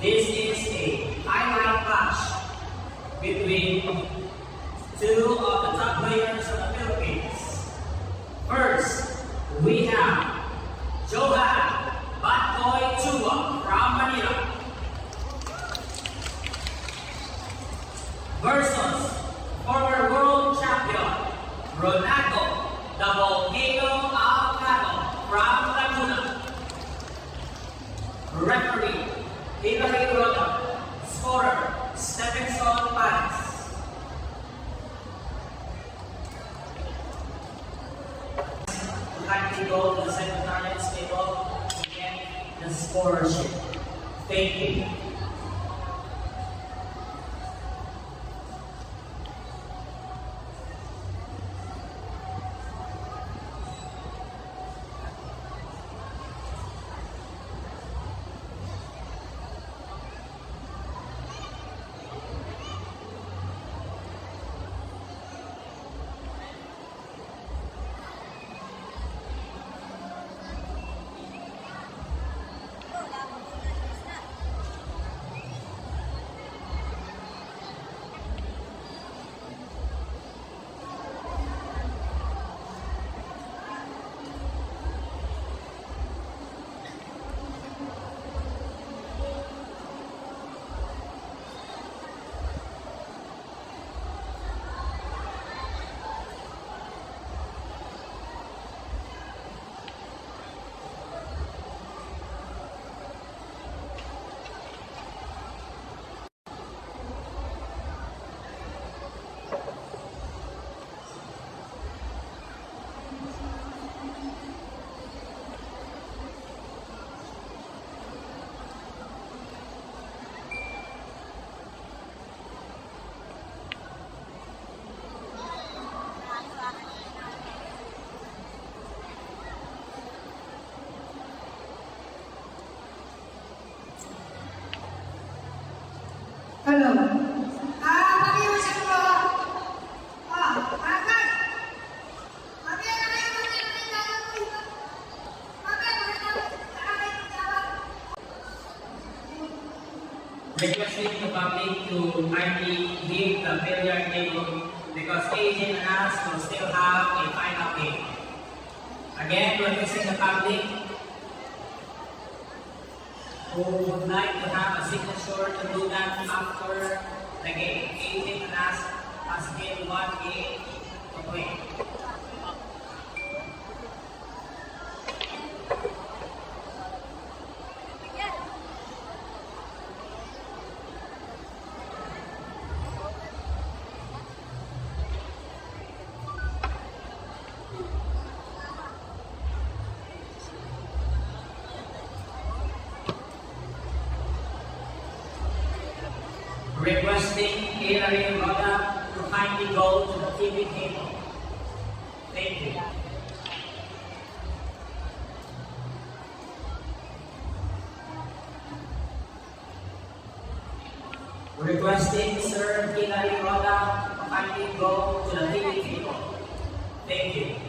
Speaker 5: This is a highlight match between two of the top players of the Philippines. First, we have Johan Batboy Chua from Manila versus former world champion Ronaldo the Volcano Alcano from Laguna. Referee Hilary Roda. Scorer Stephenson Paris. Kindly go to the secretariat's table to get the score sheet. Thank you.
Speaker 6: Hello. Pakiusap ko. Bakit? Mamaya na kayo magkakilala mo ito. Mamaya na kayo magkakilala.
Speaker 5: Requesting the public to kindly leave the billiard table because AJ and us will still have a final game. Again, requesting the public who would like to have a signature to do that after the game. AJ and us has been one game to play. Requesting Hilary Roda to kindly go to the TV table. Thank you. Requesting Sir Hilary Roda to kindly go to the TV table. Thank you.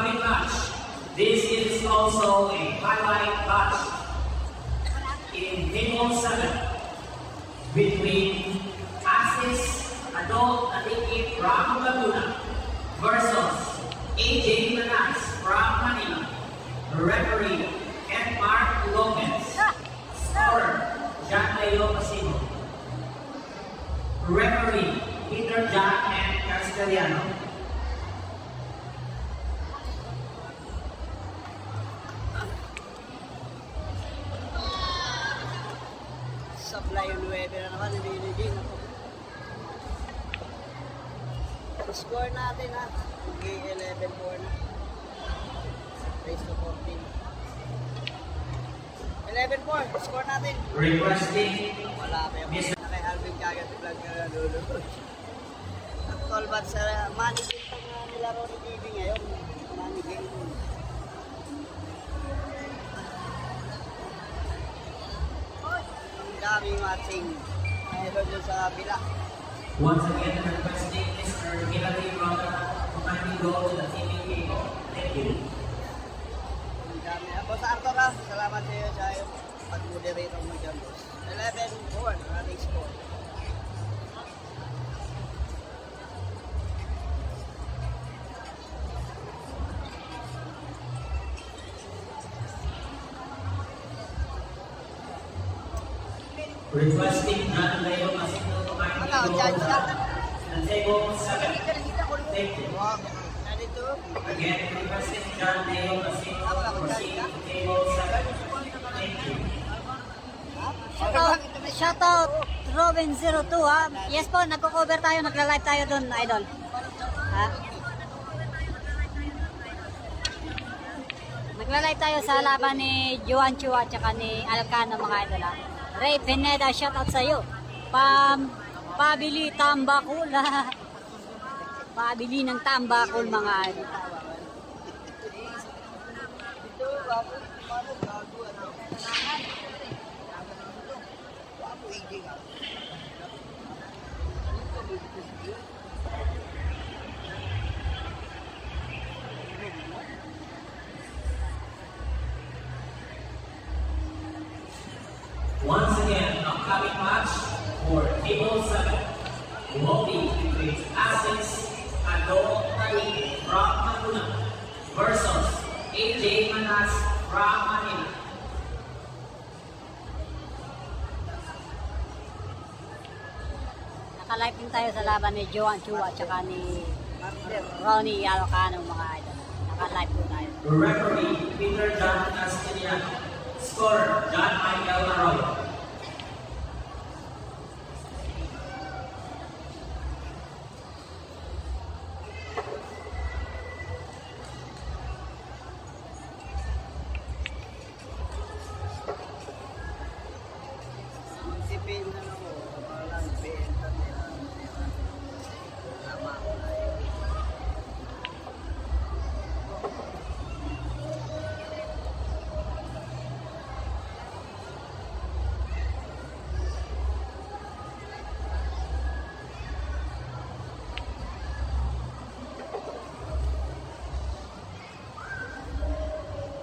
Speaker 5: upcoming match. This is also a highlight match in Table 7 between Axis Adult Athletic from Laguna versus AJ Manas from Manila. Referee Ken Mark Lopez. Scorer John Leo Pasimo. Referee Peter John and Castellano.
Speaker 3: Supply yung 9 na naman, nililigi. Score natin ha. Okay, 11-4 na. Race to 14. 11-4, score natin.
Speaker 5: Requesting
Speaker 3: Wala pa yung
Speaker 5: Mr.
Speaker 3: na kay Alvin Kagat vlog na nadulo. Ang tolbat sa money game pag nilaro ni TV ngayon. Money game. Ang daming matching. Mayroon dyan sa bila.
Speaker 5: once again requesting Mr. Hillary Rona to kindly go to the TV table. Thank you.
Speaker 3: Ang dami. Boss Arthur ha, salamat sa iyo sa iyo. Pag-moderator mo dyan, boss. 11-4, running score.
Speaker 5: Requesting John Leo Pasino to kindly
Speaker 3: Ano,
Speaker 5: go to
Speaker 3: judge ka?
Speaker 5: the table 7. Thank you.
Speaker 3: Ganito.
Speaker 5: Again, requesting John Leo Pasino to proceed to table 7. Thank you.
Speaker 2: Shoutout Robin02 ha. Yes po, nagko-cover tayo, nagla-live tayo doon, idol. Ha? Nagla-live tayo sa laban ni Juan Chua at saka ni Alcano mga idol ha. Ray Pineda, shoutout sa iyo. Pabili tambakul ha. Pabili ng tambakul mga idol.
Speaker 5: Once again, upcoming match for table 7 will be between Axis Adult Athletic from Laguna versus AJ Manas from Manila.
Speaker 2: Naka-live din tayo sa laban ni Juan Chua at saka ni Ronnie Alcano mga idol. Naka-live po tayo.
Speaker 5: Referee Peter John Castellano. Scorer John Michael Arroyo.
Speaker 3: Tipin na ako. Parang benta nila. Tama ko na yun.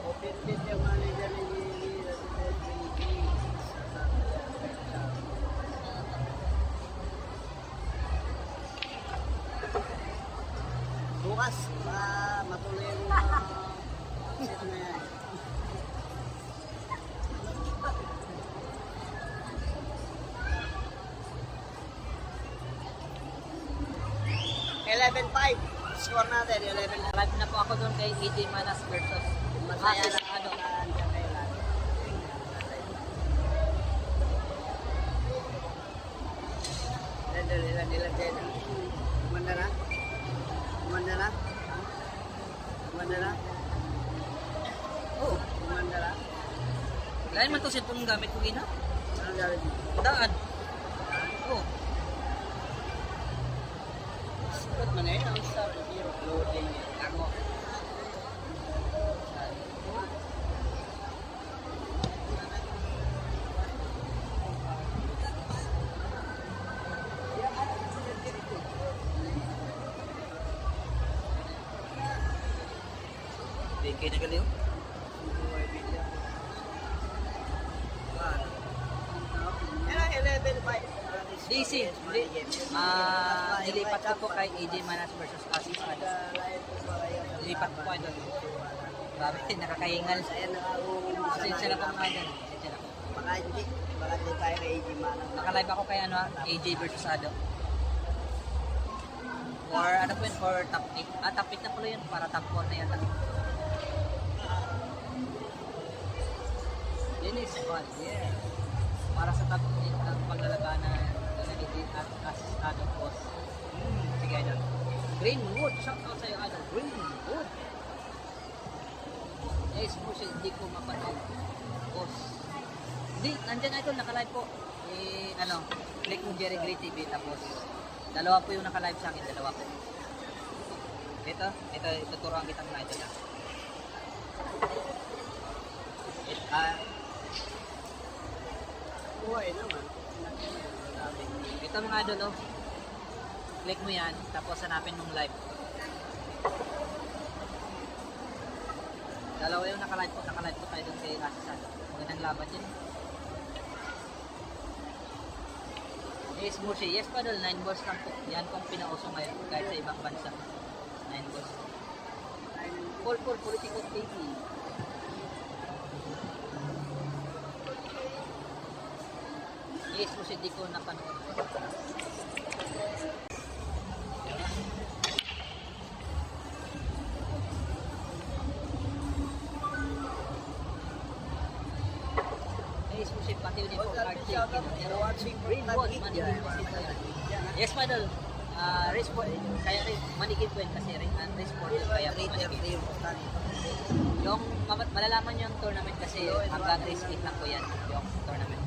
Speaker 3: Open-fit yung manager ni Gili. Bukas, matuloy yung set na yan. Score natin, 11-5.
Speaker 1: Live na po ako doon kay AJ Manas versus
Speaker 3: Masaya
Speaker 1: Axis
Speaker 3: lang
Speaker 1: Adult.
Speaker 3: nandiyan kayo lahat. Ilan dyan. Kumanda na? Kumanda na? Kumanda na?
Speaker 1: Oo.
Speaker 3: Kumanda na?
Speaker 1: Lain man to cellphone gamit ko ina.
Speaker 3: Anong gawin mo?
Speaker 1: Daan. Oo.
Speaker 3: Ba't man eh? Ang start here. Loading. Ako.
Speaker 1: BK na galiw. DC. Nilipat ko po kay AJ Manas versus Asis Ado. Nilipat ko po idol. Grabe, nakakaingal. Pasensya na po mga idol. Pasensya na po.
Speaker 3: Baka hindi tayo kay AJ Manang.
Speaker 1: Nakalive ako kay AJ versus Ado. For ano po yun, for top 8. Top 8 na pala yun, para top 4 na yata. Dennis Bond, yeah. Para sa top 8 ng paglalabanan at Ado Boss. Sige, idol. Greenwood, shout out sa'yo, idol. Greenwood. Yes, po siya, hindi ko mapanood. Boss. Hindi, nandyan idol, nakalive po. Click mo Jerry Gray TV, tapos dalawa po yung naka-live sa akin, dalawa po. Ito, tuturuan kita mga idol.
Speaker 3: Buhay naman.
Speaker 1: Ito mga idol, oh. Click mo yan, tapos hanapin mong live. Dalawa yung naka-live po tayo doon kay Asisan. Magandang laban yun. Yes, Mushi. Yes, Padol. 9 balls lang po. Yan pong pinauso ngayon kahit sa ibang bansa. 9 balls. Paul, Politico TV. Yes, Mushi. Di ko napanood. Yes, Mushi. Pati yun po. Greenwood, Manigil po si Tayo. Yes, Padol. Race po. Kaya Manigil po yun kasi race po. Kaya po Manigil. Yung malalaman yung tournament kasi hanggang race 8 lang po yan. Yung tournament.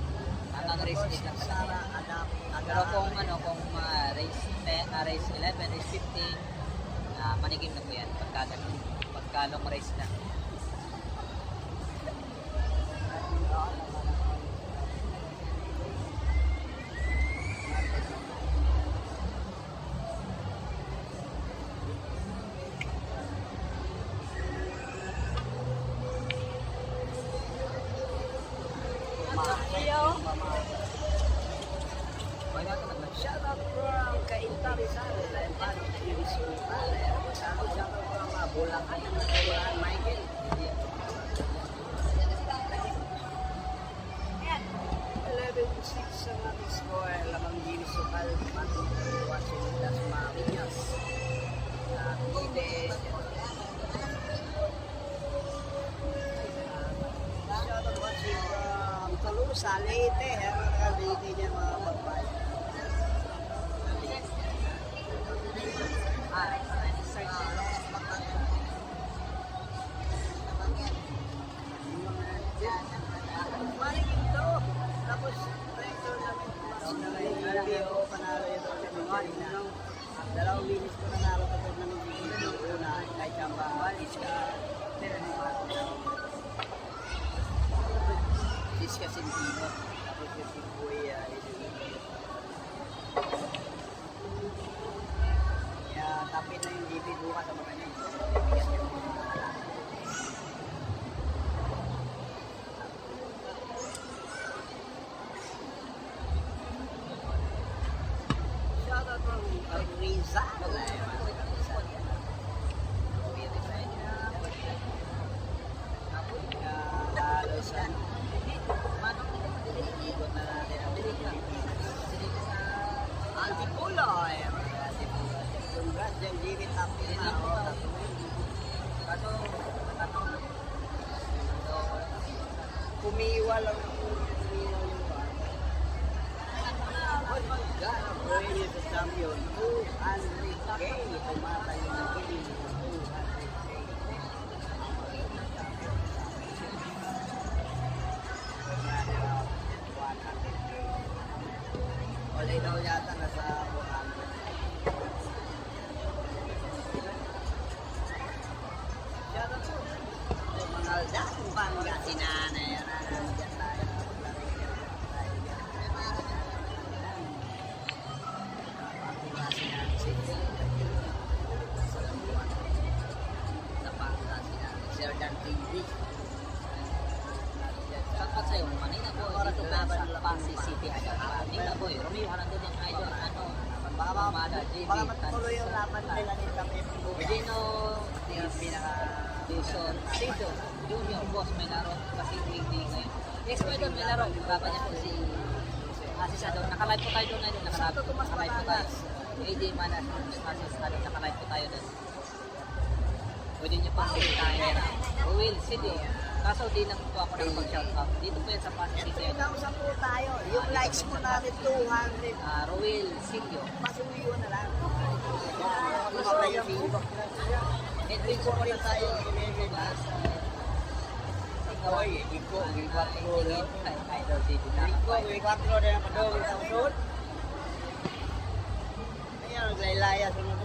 Speaker 1: Hanggang race 8 lang talaga. Pero kung race 10, race 11, race 15, Manigil na po yan. Pagka long race na.
Speaker 3: Shout out from Kainta Rizal. Paano sa Irisipal? Shout out from Bulacan. Bulacan, Michael. 11-6 sa mga score. Lamang Irisipal. Watching Das Marinas. Pide. Shout out watching from Tolusa, Leyte. Leyte niya mga babae. Tapos, panalo yung dalawang linis ko nanalo tapos namin video una kahit siyamba walis ka Siska Sentino tapos yung si Kuya kaya tapit na yung DP bukas sa mga nyo shout out from Rizal Luzon ikot na natin ang Antipulo congrats dyan David Tapin kaso kumiwa lang kumiwa yung oh my God Aurelia the champion 200K tumatay yung biling 200K Olay daw yata nasa 400. Shout out po. Mga dating Pangasinan na yan. Nandiyan tayo. Pangasinan City. TV.
Speaker 1: Shoutout sa'yo, Manila Boy, dito pa sa Pasig City, Idol. Manila Boy, Romeo Halandon yung Idol, ano, Pamada, JB,
Speaker 3: Baka matuloy yung laban nila ni Tapet.
Speaker 1: Medino,
Speaker 3: Yung pinaka...
Speaker 1: Dizon, Sido, Junior, Boss, may laro kasi hindi ngayon. Yes, po Idol, may laro. Baba niya po si Asis Adon. Nakalive po tayo doon, Idol. Nakalive po tayo. AD Manas, Asis Adon, nakalive po tayo doon. Pwede niyo pang tayo. Will City. Kaso di lang po ako nakapag-shoutout. Dito po yan sa Pasig City.
Speaker 3: Pinausap po tayo. Yung likes po natin 200.
Speaker 1: Rowell Silio.
Speaker 3: Pasuliyo na lang. Mamatay yung video.
Speaker 1: Edwin po rin tayo.
Speaker 3: Oy, iko, wikatro na.
Speaker 1: Idol TV na.
Speaker 3: Iko, wikatro na yung padong sa usod. Ayan, sa ilaya sunod.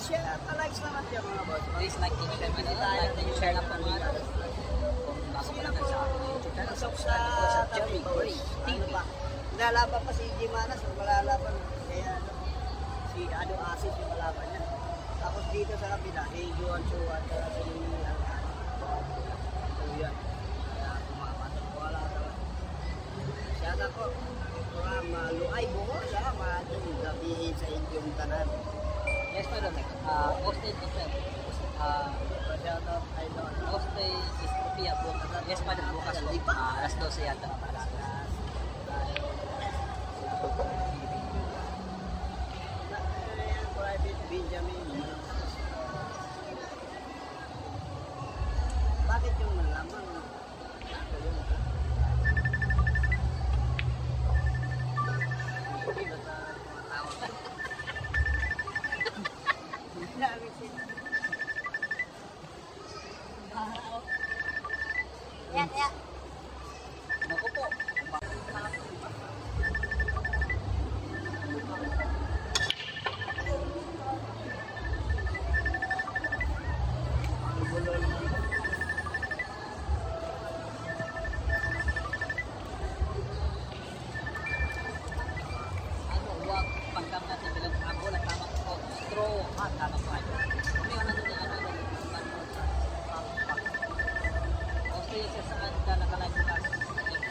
Speaker 3: Share at likes naman siya mga boss.
Speaker 1: Please like and share. Like and share lang po mga. Kung bago pa lang sa akin yung YouTube channel.
Speaker 3: Pasok sa
Speaker 1: Jerry Gray
Speaker 3: Ano ba? Lalaban pa si Jimanas, malalaban. Kaya ano, si Ado Asis yung malaban niya. Tapos dito sa kabila, si Juan Chu at si Kuya. Kaya pumapasok ko wala daw. Siya na po. Maluay buho siya, maadong gabihin sa inyong tanan.
Speaker 1: Yes, madam. Austin Hotel.
Speaker 3: Shoutout kay Don.
Speaker 1: Austin Istropia po. Yes, madam. Bukas po. Alas 12 yata. Alas 12.
Speaker 3: Private Benjamin. Bakit yung malaman? Ako yun. Hindi ba sa tumatawag? Dami sila.
Speaker 2: Yan, yan.
Speaker 1: Naku po. Ano, huwag pagkam natin bilang ako na tama po. Straw hat, tama po kayo. May ano doon yung ano doon. Okay, sa saan ka nakalive bukas?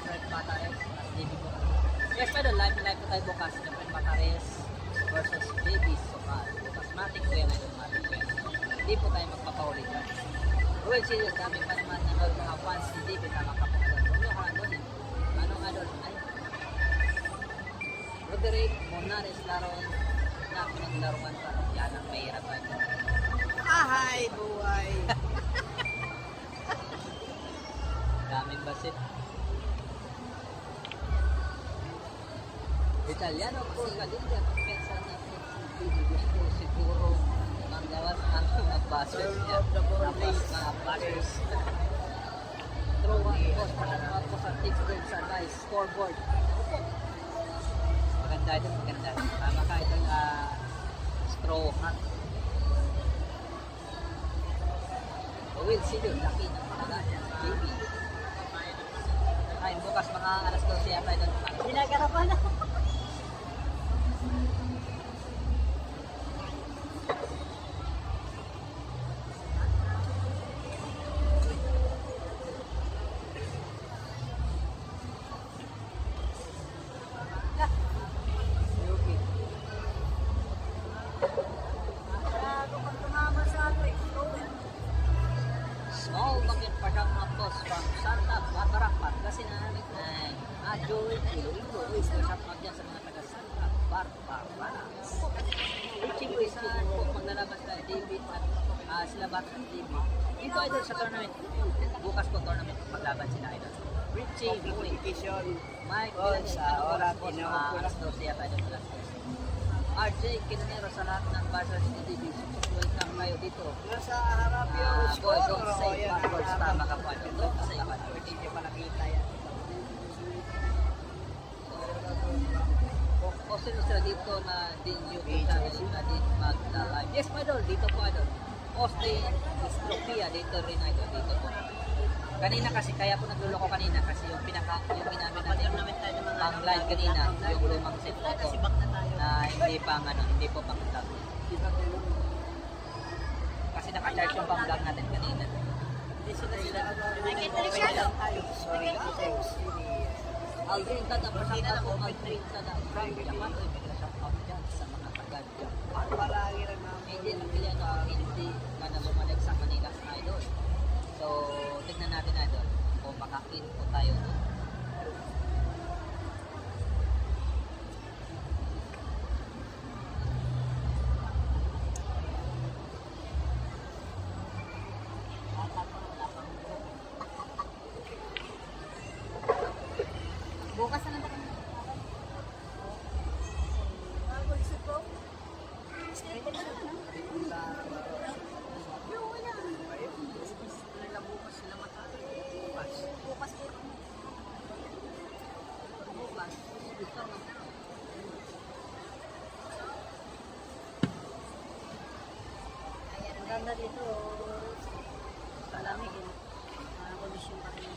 Speaker 1: Fred Matares at JB po. Yes, pero live po tayo bukas. Fred Matares versus JB Sokal. Bukas matik po yan. Matik po yan. Hindi po tayo magpapahuli dyan. Well, serious, dami pa naman na mga fans ni JB na makapunta. Ano ka doon eh? Ano nga doon? Ay, Roderick Monares laron na pinaglaruan pa. Yan ang mahirap pa.
Speaker 3: Ahay, buhay.
Speaker 1: Daming basit. Italiano po ka din yan. Pensa na gusto siguro manggawas ang mga bashers niya. Tapos mga bashers. Throw one post. Mga post ang tips din sa guys. Scoreboard. Opo. Maganda ito. Maganda. Tama ka itong straw hat. Will see you. Laki ng mga baby. Ay, bukas mga alas 12 yata ito.
Speaker 2: Ginagarapan na.
Speaker 1: Okay. Small bucket padang apos from Santa Barbara, Pangasinan. Ay, Joey Iloilo. Usap mo dyan sa mga taga Santa Barbara. Richie Buisan po maglalaban sa David at sila Bat at David. Dito idol sa tournament. Bukas po tournament maglaban sila idol. Richie Buisan.
Speaker 3: Competition.
Speaker 1: Mike
Speaker 3: Oh,
Speaker 1: Villanel,
Speaker 3: sa
Speaker 1: ano
Speaker 3: oras,
Speaker 1: oras po?
Speaker 3: tinawag
Speaker 1: Mga
Speaker 3: ko
Speaker 1: alas 12 yata idol alas 12. RJ Quinonero sa lahat ng bashers ni DB. Welcome kayo dito.
Speaker 3: Nasa harap yung
Speaker 1: Boy,
Speaker 3: score.
Speaker 1: don't say
Speaker 3: Ayan,
Speaker 1: bad words.
Speaker 3: harap.
Speaker 1: Tama ka po. Don't say bad words.
Speaker 3: Hindi pa nakita yan.
Speaker 1: O sino sila dito na din YouTube channel na din mag-live. Yes, my idol. Dito po, idol. Austin Istropia. Dito rin, idol. Dito po. Kanina kasi, kaya po nagluloko kanina kasi yung ginamit natin pang line kanina, yung lumang set na ito na hindi pang ano, hindi po pang vlog. Kasi naka-charge yung pang vlog natin kanina.
Speaker 3: Hindi sila. Sorry,
Speaker 1: Aldrin tada pa siya po Aldrin tada from Japan. Uy, may shout out dyan sa mga taga-Japan.
Speaker 3: palagi rin namin.
Speaker 1: Hindi lang kaya na hindi ka na bumalik sa Manila idol. So, tignan natin idol kung makakin po tayo doon.
Speaker 2: Bukas na lang ba kami? Bukas po. Bukas. Ayan, ang ganda dito. Palamig eh. Kondisyon pa rin.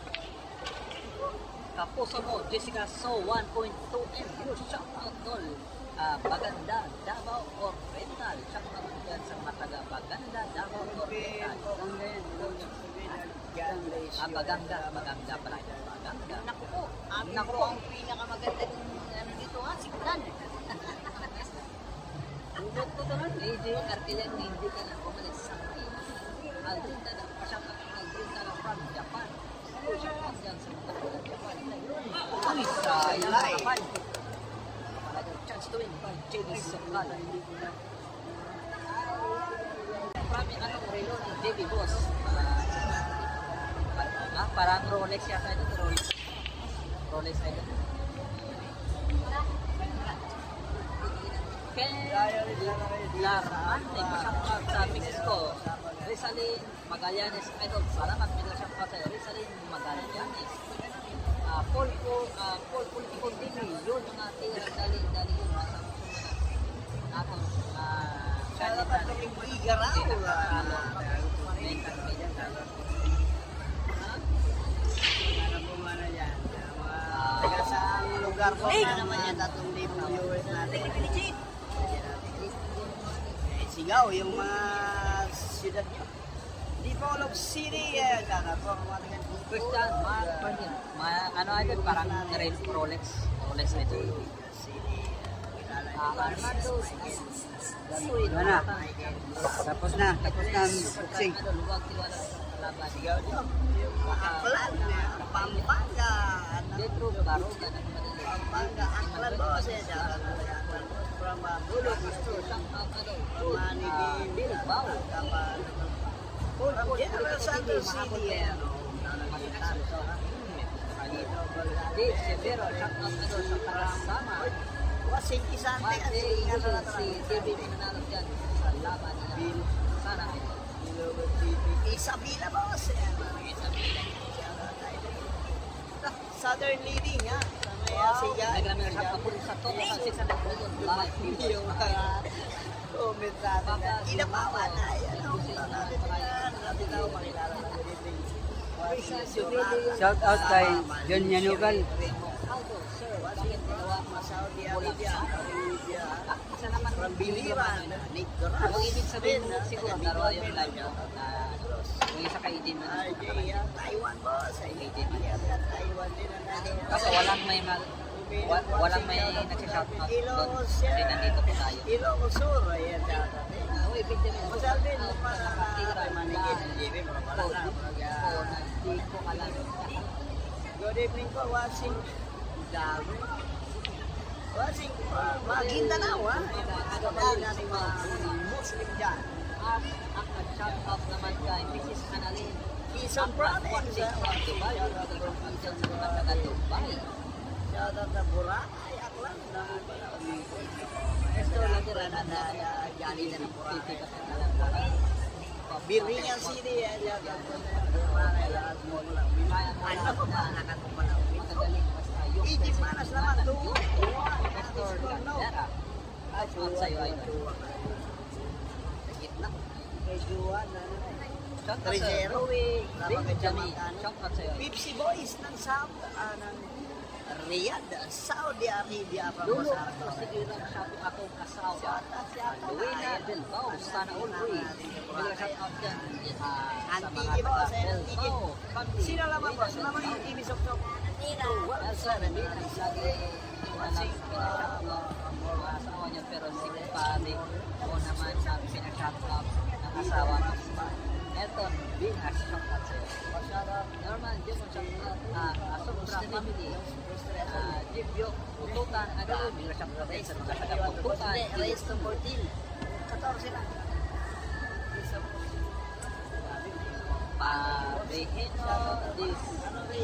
Speaker 1: Kapuso mo, Jessica So 1.2M. Shout out tol. Baganda, Davao Oriental. Shout out dyan sa mga taga Baganda, Davao Oriental. Baganda pala. Baganda.
Speaker 2: Naku po, amin po ang pinakamaganda ng ano dito ha, Siklan.
Speaker 1: Unod ko naman, AJ Arquillan, hindi ka na pumalis sa akin. Aldrin Tada, pasyapa ka Aldrin Tada from Japan. Shout out dyan sa mga taga Japan. Uy, sayang naman. Chance to win by JD Sokala. Marami anong relo ni JB Boss. Parang Rolex yata ito, Rolex ito. Ken Larmante, pa-shoutout sa misis ko. Rizalyn Magallanes, idol. Salamat, may shoutout sa'yo. Rizalyn Magallanes. Paul Politico TV, yun mga dali yun. Ako,
Speaker 3: Salamat ng igaraw. Ano po man na yan? Taga sa lugar po na naman yan, 3,000 viewers natin. Sigaw yung mga siyudad nyo. Dipolog City, sana po ang mga taga
Speaker 1: Christian, ano idol, parang Rolex ito.
Speaker 3: City.
Speaker 1: Armando,
Speaker 3: Wala. Tapos na ang boxing.
Speaker 1: Luwag tiwala sa laban.
Speaker 3: Sigaw nyo. Aklan, Pampanga.
Speaker 1: Petro, Baroga, ng Manila.
Speaker 3: Pampanga, Aklan po siya. From Bulog,
Speaker 1: Shout out
Speaker 3: from Manila,
Speaker 1: Bilbao.
Speaker 3: from General Santos City.
Speaker 1: Dave Severo, shout out sa Karasama.
Speaker 3: Wasing isante
Speaker 1: Monday, si David nanalo dyan sa laban nila. Sana ito.
Speaker 3: Isabela boss. Southern leading ha. Siya.
Speaker 1: Nagraming siya kapuli sa tono sa 600 million live videos.
Speaker 3: Yung comment natin. Inapawan na. Natin daw makilala na ganito.
Speaker 7: Shout out kay John Yanugal.
Speaker 1: Aldo, sir, bakit ginawa mo sa
Speaker 3: Saudi Arabia.
Speaker 1: Isa naman
Speaker 3: From Biliran. Nick Doras.
Speaker 1: Ang ibig sabihin mo, siguro dalawa yung live mo na yung isa kay Idin man.
Speaker 3: Taiwan boss. Taiwan din ang natin.
Speaker 1: Kaso walang may nagsishout out doon. Kasi nandito po tayo.
Speaker 3: Ilocos Sur. Ayan dati.
Speaker 1: Uy, Benjamin.
Speaker 3: Masal din mo pa nakatira. Manigit. Hindi mo pa
Speaker 1: Hindi ko alam.
Speaker 3: Good evening po, watching. Dami. Watching Maguindanao, ha? Ano ba natin mga Muslim dyan?
Speaker 1: Ang shout out naman kay Mrs. Annalyn.
Speaker 3: Quezon Province, ha?
Speaker 1: Dubai. Sa mga taga Dubai.
Speaker 3: Shoutout sa Boracay, Aklan. Dami pala.
Speaker 1: Ito lagi rin
Speaker 3: na Jali na ng Boracay.
Speaker 1: Boracay.
Speaker 3: Birmingham City, shoutout po sa Boracay. Ano po ba? Nakatupala. Egypt Manas naman, 2-1.
Speaker 1: Nestor Candera. Shout out sa'yo, idol. Sa gitna.
Speaker 3: Kay Juan, ano na eh.
Speaker 1: Shout out sa'yo. Rowie Benjamin. Shout out sa'yo.
Speaker 3: Pepsi Boys ng South, ng Riyadh, Saudi Arabia pa
Speaker 1: Dulo,
Speaker 3: sa
Speaker 1: sige lang siya po akong asawa. Luina Bilbao, sana all free. Bigla shout out dyan sa mga
Speaker 3: Antigi po,
Speaker 1: taga
Speaker 3: sa Antigi.
Speaker 1: Bilbao. family.
Speaker 3: Sino naman po? Sino naman yung TV Sok-Sok?
Speaker 1: Elsa Ramirez, lagi ang asawa niya, pero si Pari o naman ang pinashout out ng asawa ng Elton Bingas, shout out sa'yo. Norman, Jim, shout out Asomra family. Jeep Yok, Ututan, Aga, bigla shout out sa mga taga-Ututan.
Speaker 3: Race to 14. 14 na.
Speaker 1: Pabehino,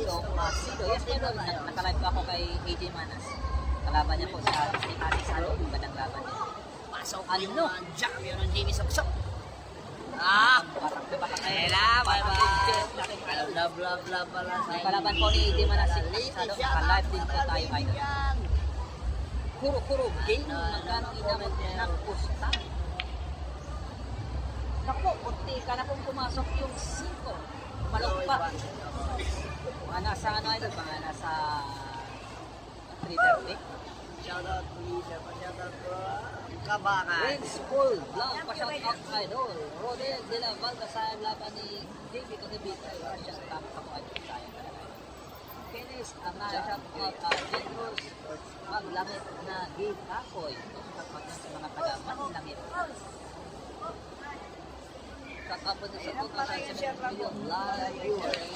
Speaker 1: so, Sido. Yes, pero nakalive pa ako kay AJ Manas. Kalaban niya po sa Ate Salo, yung bandang laban niya.
Speaker 3: Pasok
Speaker 1: Ano?
Speaker 3: yung mga champion ng Jimmy Sok-Sok.
Speaker 1: Batak na batak na.
Speaker 3: Blah, blah, blah, blah.
Speaker 1: Kalaban po ni AJ Manas si Ate Salo. Nakalive din po tayo kayo. Kuro-kuro, game, magkano inaman ng pusta. Naku, puti ka na kung pumasok yung 5. Malagpak. Mga nasa ano ito, mga nasa 3:30.
Speaker 3: Shout out to Lisa, shout out to Kabakan.
Speaker 1: Vince Paul Blanc, pa-shout out idol. Rodel de la Valga sa laban ni David Otebita. Siya sa tamang kamuhan yung tayo. Finish, ang shout out Jendros, maglangit na Gabe Kakoy. Sa mga taga-Manilangit. Shout out po din sa 2.7 million live viewers.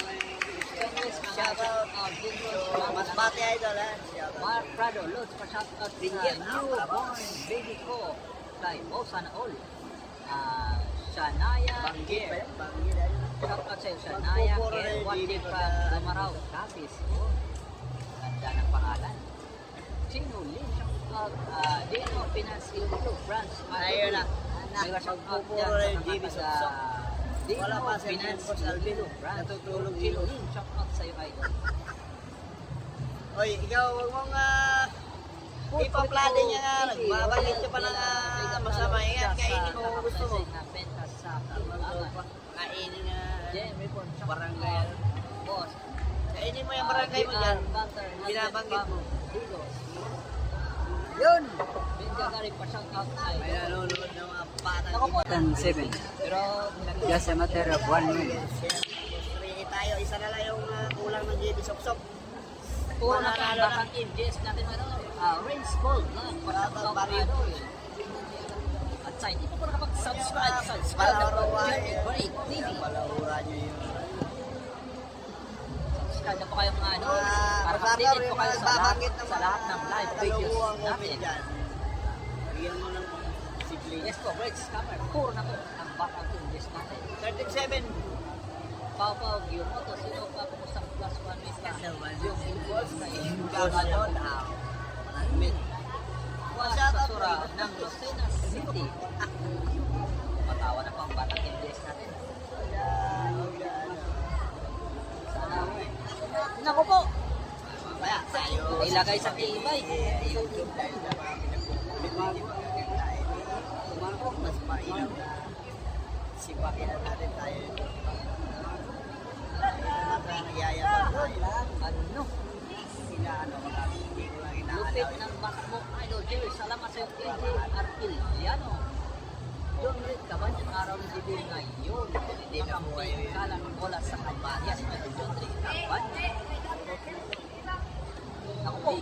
Speaker 1: Finish, ang shout out Jendros,
Speaker 3: Mas bati idol, ha?
Speaker 1: Mark Prado, Lods, pa-shout out sa newborn baby ko kay Mo Sana All. Shania Care. Shout out sa'yo, Shania Care. Watching from Damaraw, Capiz. Ganda ng pangalan. Chino Lin, shout out. Dino Pinas, Iloilo, France.
Speaker 3: Ayun na.
Speaker 1: Mega shout out
Speaker 3: Pupuro
Speaker 1: dyan
Speaker 3: rin,
Speaker 1: sa mga
Speaker 3: GB
Speaker 1: taga
Speaker 3: Sok-Sok.
Speaker 1: Dino
Speaker 3: Wala pa sa
Speaker 1: Pinas,
Speaker 3: Boss
Speaker 1: Iloilo,
Speaker 3: Albino.
Speaker 1: France.
Speaker 3: Natutulog
Speaker 1: Chino
Speaker 3: dito.
Speaker 1: Lin, shout out sa'yo, idol.
Speaker 3: Oy, ikaw, huwag mong ipa-plade niya nga. Nagbabanggit ka pa ng masama. Ingat, kainin mo kung gusto mo. Kainin nga. Barangay.
Speaker 1: Boss.
Speaker 3: Kainin mo yung barangay mo dyan. Binabanggit mo. Yun!
Speaker 1: Benjagari pa shout out ay.
Speaker 3: May nanonood ng mga batang
Speaker 1: Ako po.
Speaker 7: 7.
Speaker 1: Pero
Speaker 7: Just a matter of 1 minute.
Speaker 3: Gusto tayo, isa na lang yung kulang ng JB Sok-Sok.
Speaker 1: puro na
Speaker 3: Mananalo
Speaker 1: tayo bakang team. Yes, natin ano. Rains Gold. Pa shout out idol. At sa hindi po po nakapag-subscribe. Subscribe na po. Journey Great TV.
Speaker 3: Palahura nyo yung
Speaker 1: Subscribe na po kayo mga ano. Para
Speaker 3: Pastor,
Speaker 1: updated po
Speaker 3: yung
Speaker 1: kayo
Speaker 3: mga
Speaker 1: sa
Speaker 3: babanggit
Speaker 1: lahat,
Speaker 3: ng
Speaker 1: sa lahat ng live videos
Speaker 3: kalukuhan mo
Speaker 1: natin.
Speaker 3: dyan. Bigyan mo ng discipline.
Speaker 1: Yes po, great scammer. Puro na po ang bakang team. Yes natin.
Speaker 3: 37.
Speaker 1: Pau Pau, Guillermo, sino pa kumusta plus 1 week pa? Yung involved na
Speaker 3: Gabalon.
Speaker 1: sa sura ng Lucena City. Matawa na pa ang batang English natin. Sana. Naku po!
Speaker 3: Kaya tayo.
Speaker 1: Ilagay sa tibay.
Speaker 3: YouTube dahil sa mga pinagkukulit. Mas mainam na sipakin na natin tayo. Nagyayabang tayo.
Speaker 1: Ano?
Speaker 3: Inaano ko lang. Hindi ko lang
Speaker 1: Lupit
Speaker 3: inaalaw.
Speaker 1: ng backmo idol Jerry. Salamat sa iyo, KJ Arpiliano. John Reed, kabanyang araw ng Jibil ngayon. Hindi na po ay kalang bola sa kabayas. John Reed, kabanyang. Ako po.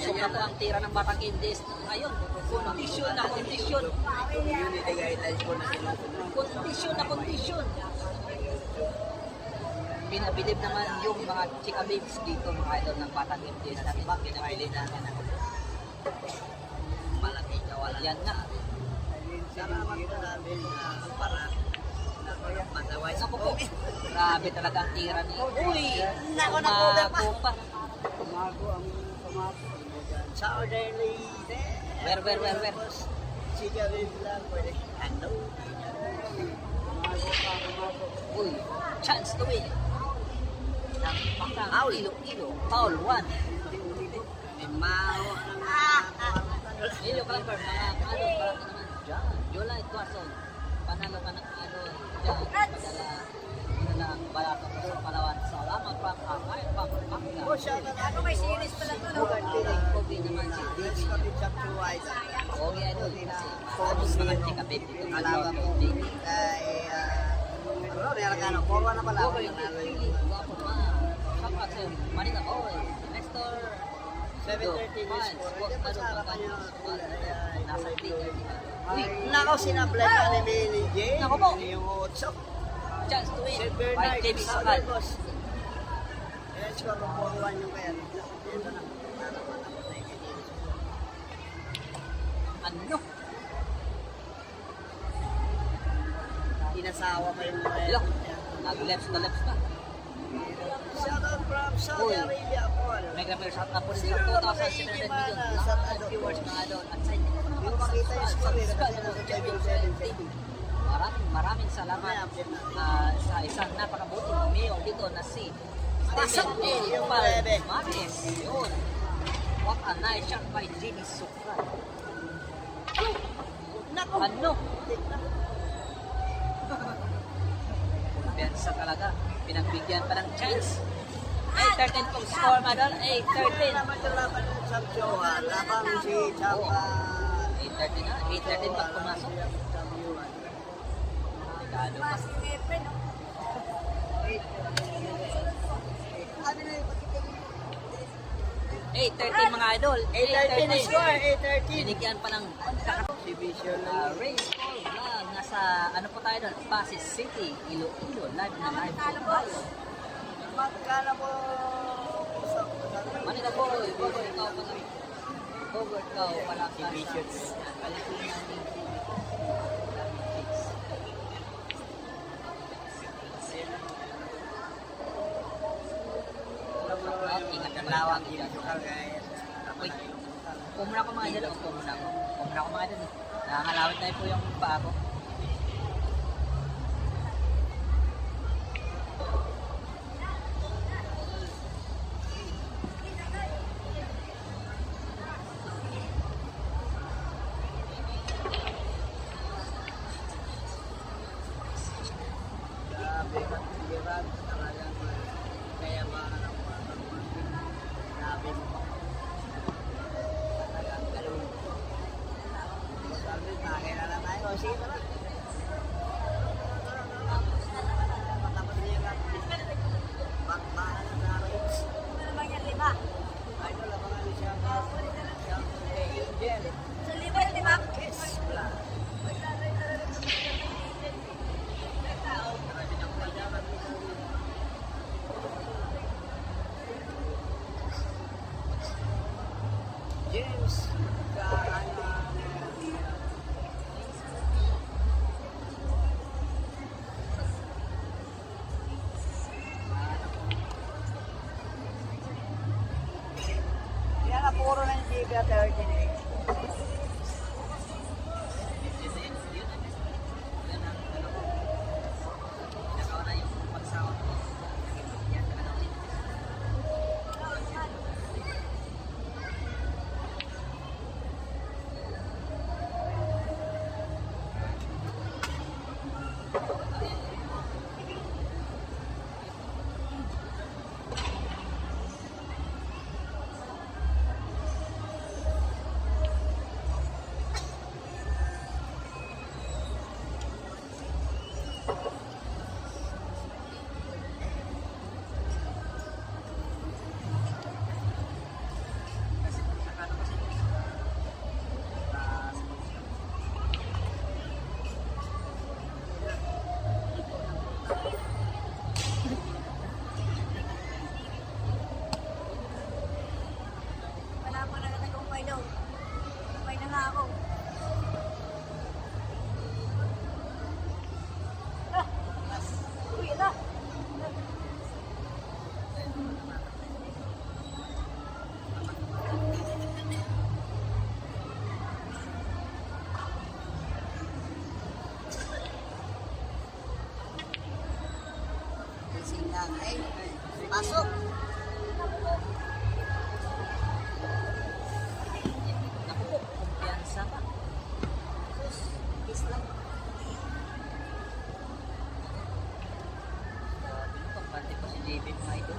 Speaker 1: Sobra po ang tira ng Batang Indies ngayon. Kondisyon na kondisyon.
Speaker 3: Community guidelines po na sinusunod.
Speaker 1: Kondisyon na kondisyon. Pinabilib naman yung mga chika babes dito, mga idol ng Batang Indies. Pinabilib natin ako.
Speaker 3: Malaki ka wala.
Speaker 1: Yan na.
Speaker 3: Salamat po namin para mataway sa
Speaker 1: Ako po. Grabe talaga ang tira ni. Uy!
Speaker 3: Nako na po ba?
Speaker 1: Umago pa.
Speaker 3: Tumago ang tumago. Southerly.
Speaker 1: Where?
Speaker 3: Chika rin lang. Pwede. Ano?
Speaker 1: Uy! Chance to win. Napakang ilo-ilo. Foul 1.
Speaker 3: May maho ng
Speaker 1: Ilo ka lang per, mga ano, parang naman dyan. July Tuason. Panalo ka ng ano, dyan. Padala ang balato sa Palawan sa lamang from Manga.
Speaker 3: Oh, shout out.
Speaker 6: Ano may series pala to, no?
Speaker 1: Pogi naman si
Speaker 3: Let's
Speaker 1: JB.
Speaker 3: kapit sa True Idol.
Speaker 1: Pogi idol kasi tapos mga chika baby dito.
Speaker 3: Alaga ko kay ano, nilalagano, 4-1 na pala ako nanalo yun.
Speaker 1: Guwapo naman. Shout out sa'yo. Manila Boy. Next door.
Speaker 3: 7:13 is score. Hindi pa sa harapan niya.
Speaker 1: Nasa 3:30 na.
Speaker 3: Ay, nakaw sinablay ka ni Billy J.
Speaker 1: Nako po.
Speaker 3: Yung Otso.
Speaker 1: Chance to win.
Speaker 3: St.
Speaker 1: By
Speaker 3: Bernard.
Speaker 1: JB
Speaker 3: Sabi,
Speaker 1: Sakal.
Speaker 3: boss. Let's score 4-1 yung kaya. Ito na.
Speaker 1: Ano?
Speaker 3: Inasawa pa yung
Speaker 1: Hello. Nag-left na left pa.
Speaker 3: Shout out from Saudi
Speaker 1: Uy.
Speaker 3: Arabia, Paul.
Speaker 1: Mega Bear shout out po rin
Speaker 3: Sino
Speaker 1: sa
Speaker 3: naman
Speaker 1: 2,700
Speaker 3: kay
Speaker 1: million.
Speaker 3: Ikimana
Speaker 1: Lahat
Speaker 3: sa
Speaker 1: ng
Speaker 3: ano?
Speaker 1: viewers mga doon. At sa inyo ko
Speaker 3: Hindi ko makita yung score eh, kasi nasa
Speaker 1: subscribe.
Speaker 3: 7:17.
Speaker 1: Maraming salamat
Speaker 3: Mamaya, update na.
Speaker 1: sa isang napakabuting mayor dito na si
Speaker 3: Pasok
Speaker 1: Stephen
Speaker 3: mo
Speaker 1: A.
Speaker 3: yung bebe.
Speaker 1: Palmares. Yun. What a nice shot by Jimmy Sukra.
Speaker 3: Nako!
Speaker 1: Ano? Pensa talaga. Pinagbigyan pa ng chance. 8-13 pong score, madal. 8-13.
Speaker 3: naman yung laban ng Sabjoa, labang si Chamba.
Speaker 1: 8-13 na. 8-13 pag pumasok. Regalo pa.
Speaker 6: Mas yung Efren, no?
Speaker 1: 8-13 mga idol.
Speaker 3: 8:13 score, 8:13.
Speaker 1: Binigyan pa ng
Speaker 3: Division
Speaker 1: race call vlog. Nasa ano po tayo doon? Pasig City, Iloilo. Live na live po tayo.
Speaker 3: Magkala po sa
Speaker 1: Manila boy, Bogor, ikaw pa lang. Bogor, ikaw pala sa
Speaker 3: Divisions.
Speaker 1: Palipinan ni ingat ang lawang dyan. Uy, pumuna ko mga idol. Pumuna ko mga idol. Nangangalawit na po yung paa ko.
Speaker 3: Grabe, Gerard, talagang kaya ba ng mga grabe mo. Talagang galong. Sabi, tagay na lang tayo. Sige, tara. Matapos niya yung bakbahan na sa race.
Speaker 6: Ano naman yan, 5?
Speaker 3: Idol, abangan niyo siya. Siya kay Angel.
Speaker 6: Sa 5 yung 5?
Speaker 3: Kiss, wala. James, yan na puro ng GB at 13.
Speaker 6: Wala pa na nag-umpay daw. Umpay na nga ako. Uy, ala.
Speaker 3: Ay, pasok.
Speaker 1: Naku po, kumpiyansa pa. Sus, kiss lang. Grabe ito, pati po si JB mga idol.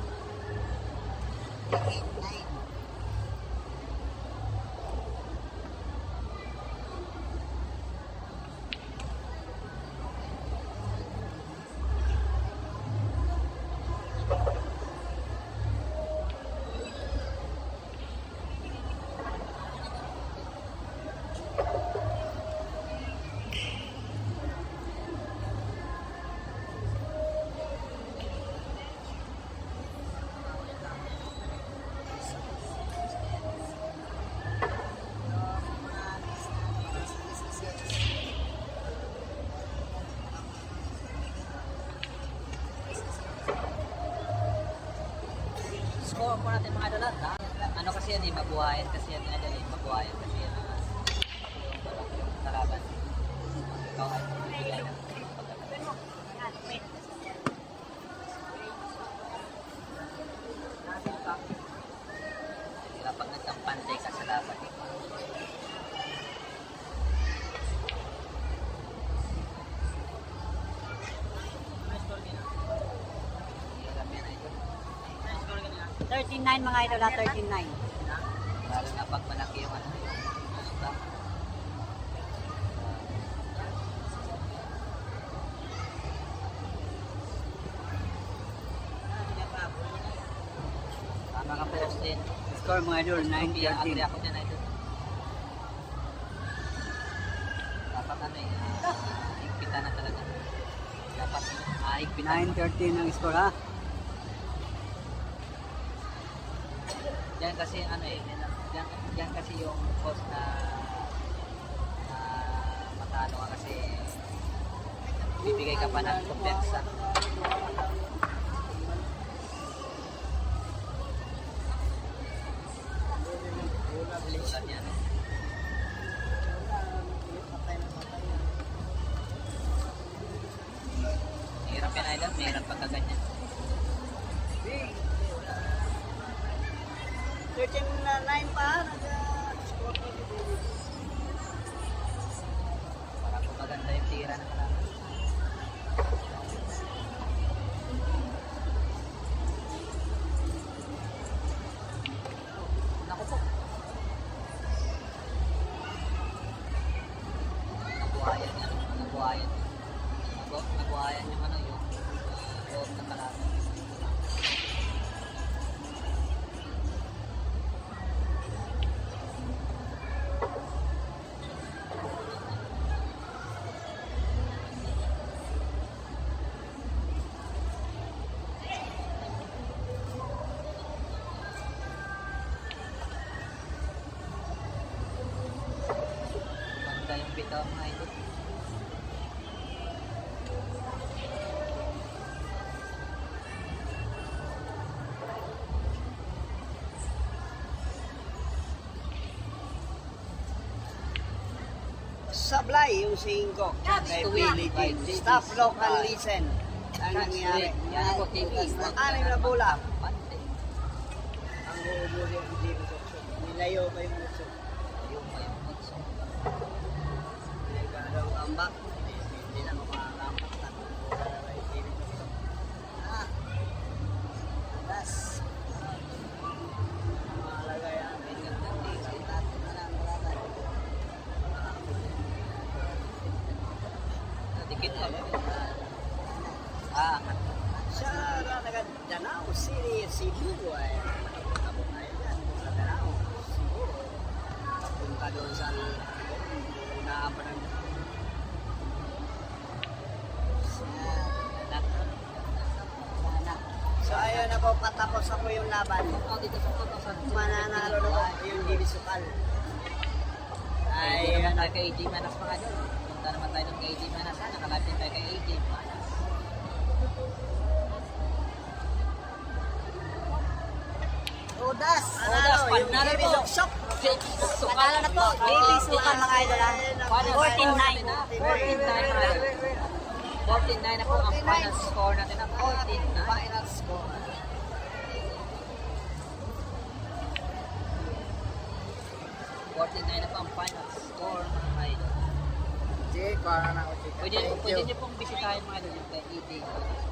Speaker 1: Score po natin mga idol. Ano kasi yan eh, mabuhayan kasi yan idol eh, mabuhayan kasi yan yung kalaban. Ikaw ay bibigay ng pag nagkampante ka sa laban. Hirap yan idol.
Speaker 2: 39 mga idol ha, 39.
Speaker 1: Lalo na pag malaki yung ano yung stock. Tama ka po, Austin.
Speaker 7: Score mga idol,
Speaker 1: Agree
Speaker 7: 9-13.
Speaker 1: ako dyan, idol. Dapat ano eh, higpitan na talaga. Dapat higpitan.
Speaker 7: 9-13 ang score ha.
Speaker 1: Diyan kasi ano eh, diyan kasi yung cost na matalo ka kasi bibigay ka pa ng kompensa. Tulad yan. Mahirap yan idol, mahirap pagka ganyan.
Speaker 3: 13-9 pa.
Speaker 1: Para kung maganda yung tira ng kalaban. Naku po. Nabuhayan yan. Nabuhayan. Nabuhayan yung ano yung loob ng kalaban. Ganda yung bitaw mga idol.
Speaker 3: Sablay yung 5 kay Billy Jean. Stop, look, and listen. Ang nangyari.
Speaker 1: Yan po, TV.
Speaker 3: Anim na bola.
Speaker 1: Pante.
Speaker 3: Ang huhuli ang Jimmy Johnson. Nilayo pa yung Johnson.
Speaker 1: Yung pa yung otso.
Speaker 3: Nagkaroon ang ambak. Hindi na makakambak. Tatlong bola na yung Jimmy Johnson. Ah. Das. Mahalaga yan. May gandang TV. Tatlo na lang kalaban.
Speaker 1: Dikit pa.
Speaker 3: Sa Danao City, Cebu ay abot na yan. Sa Danao, Cebu. Punta doon sa naapan ng So ayun na po, patapos ako yung laban.
Speaker 1: Dito sa photo sa
Speaker 3: Mananalo na po yung Jimmy Sukal.
Speaker 1: Ay, naman tayo kay AJ Manas mga idol. Punta naman tayo ng kay AJ Manas. Nakalapit din tayo kay AJ Manas.
Speaker 3: Odas!
Speaker 1: Odas,
Speaker 3: Yung
Speaker 1: panalo
Speaker 3: Jimmy
Speaker 1: po.
Speaker 3: Suksok.
Speaker 2: Panalo na po, JP Sukan mga idol ha. 14-9.
Speaker 1: 14-9 mga idol. 14-9 na po ang final score natin na 14-9.
Speaker 3: Final score.
Speaker 1: 49 na po ang final score mga idol.
Speaker 4: Jake, para na ako, Jake.
Speaker 1: Pwede niyo pong bisitahin mga idol yung kay AJ Manas.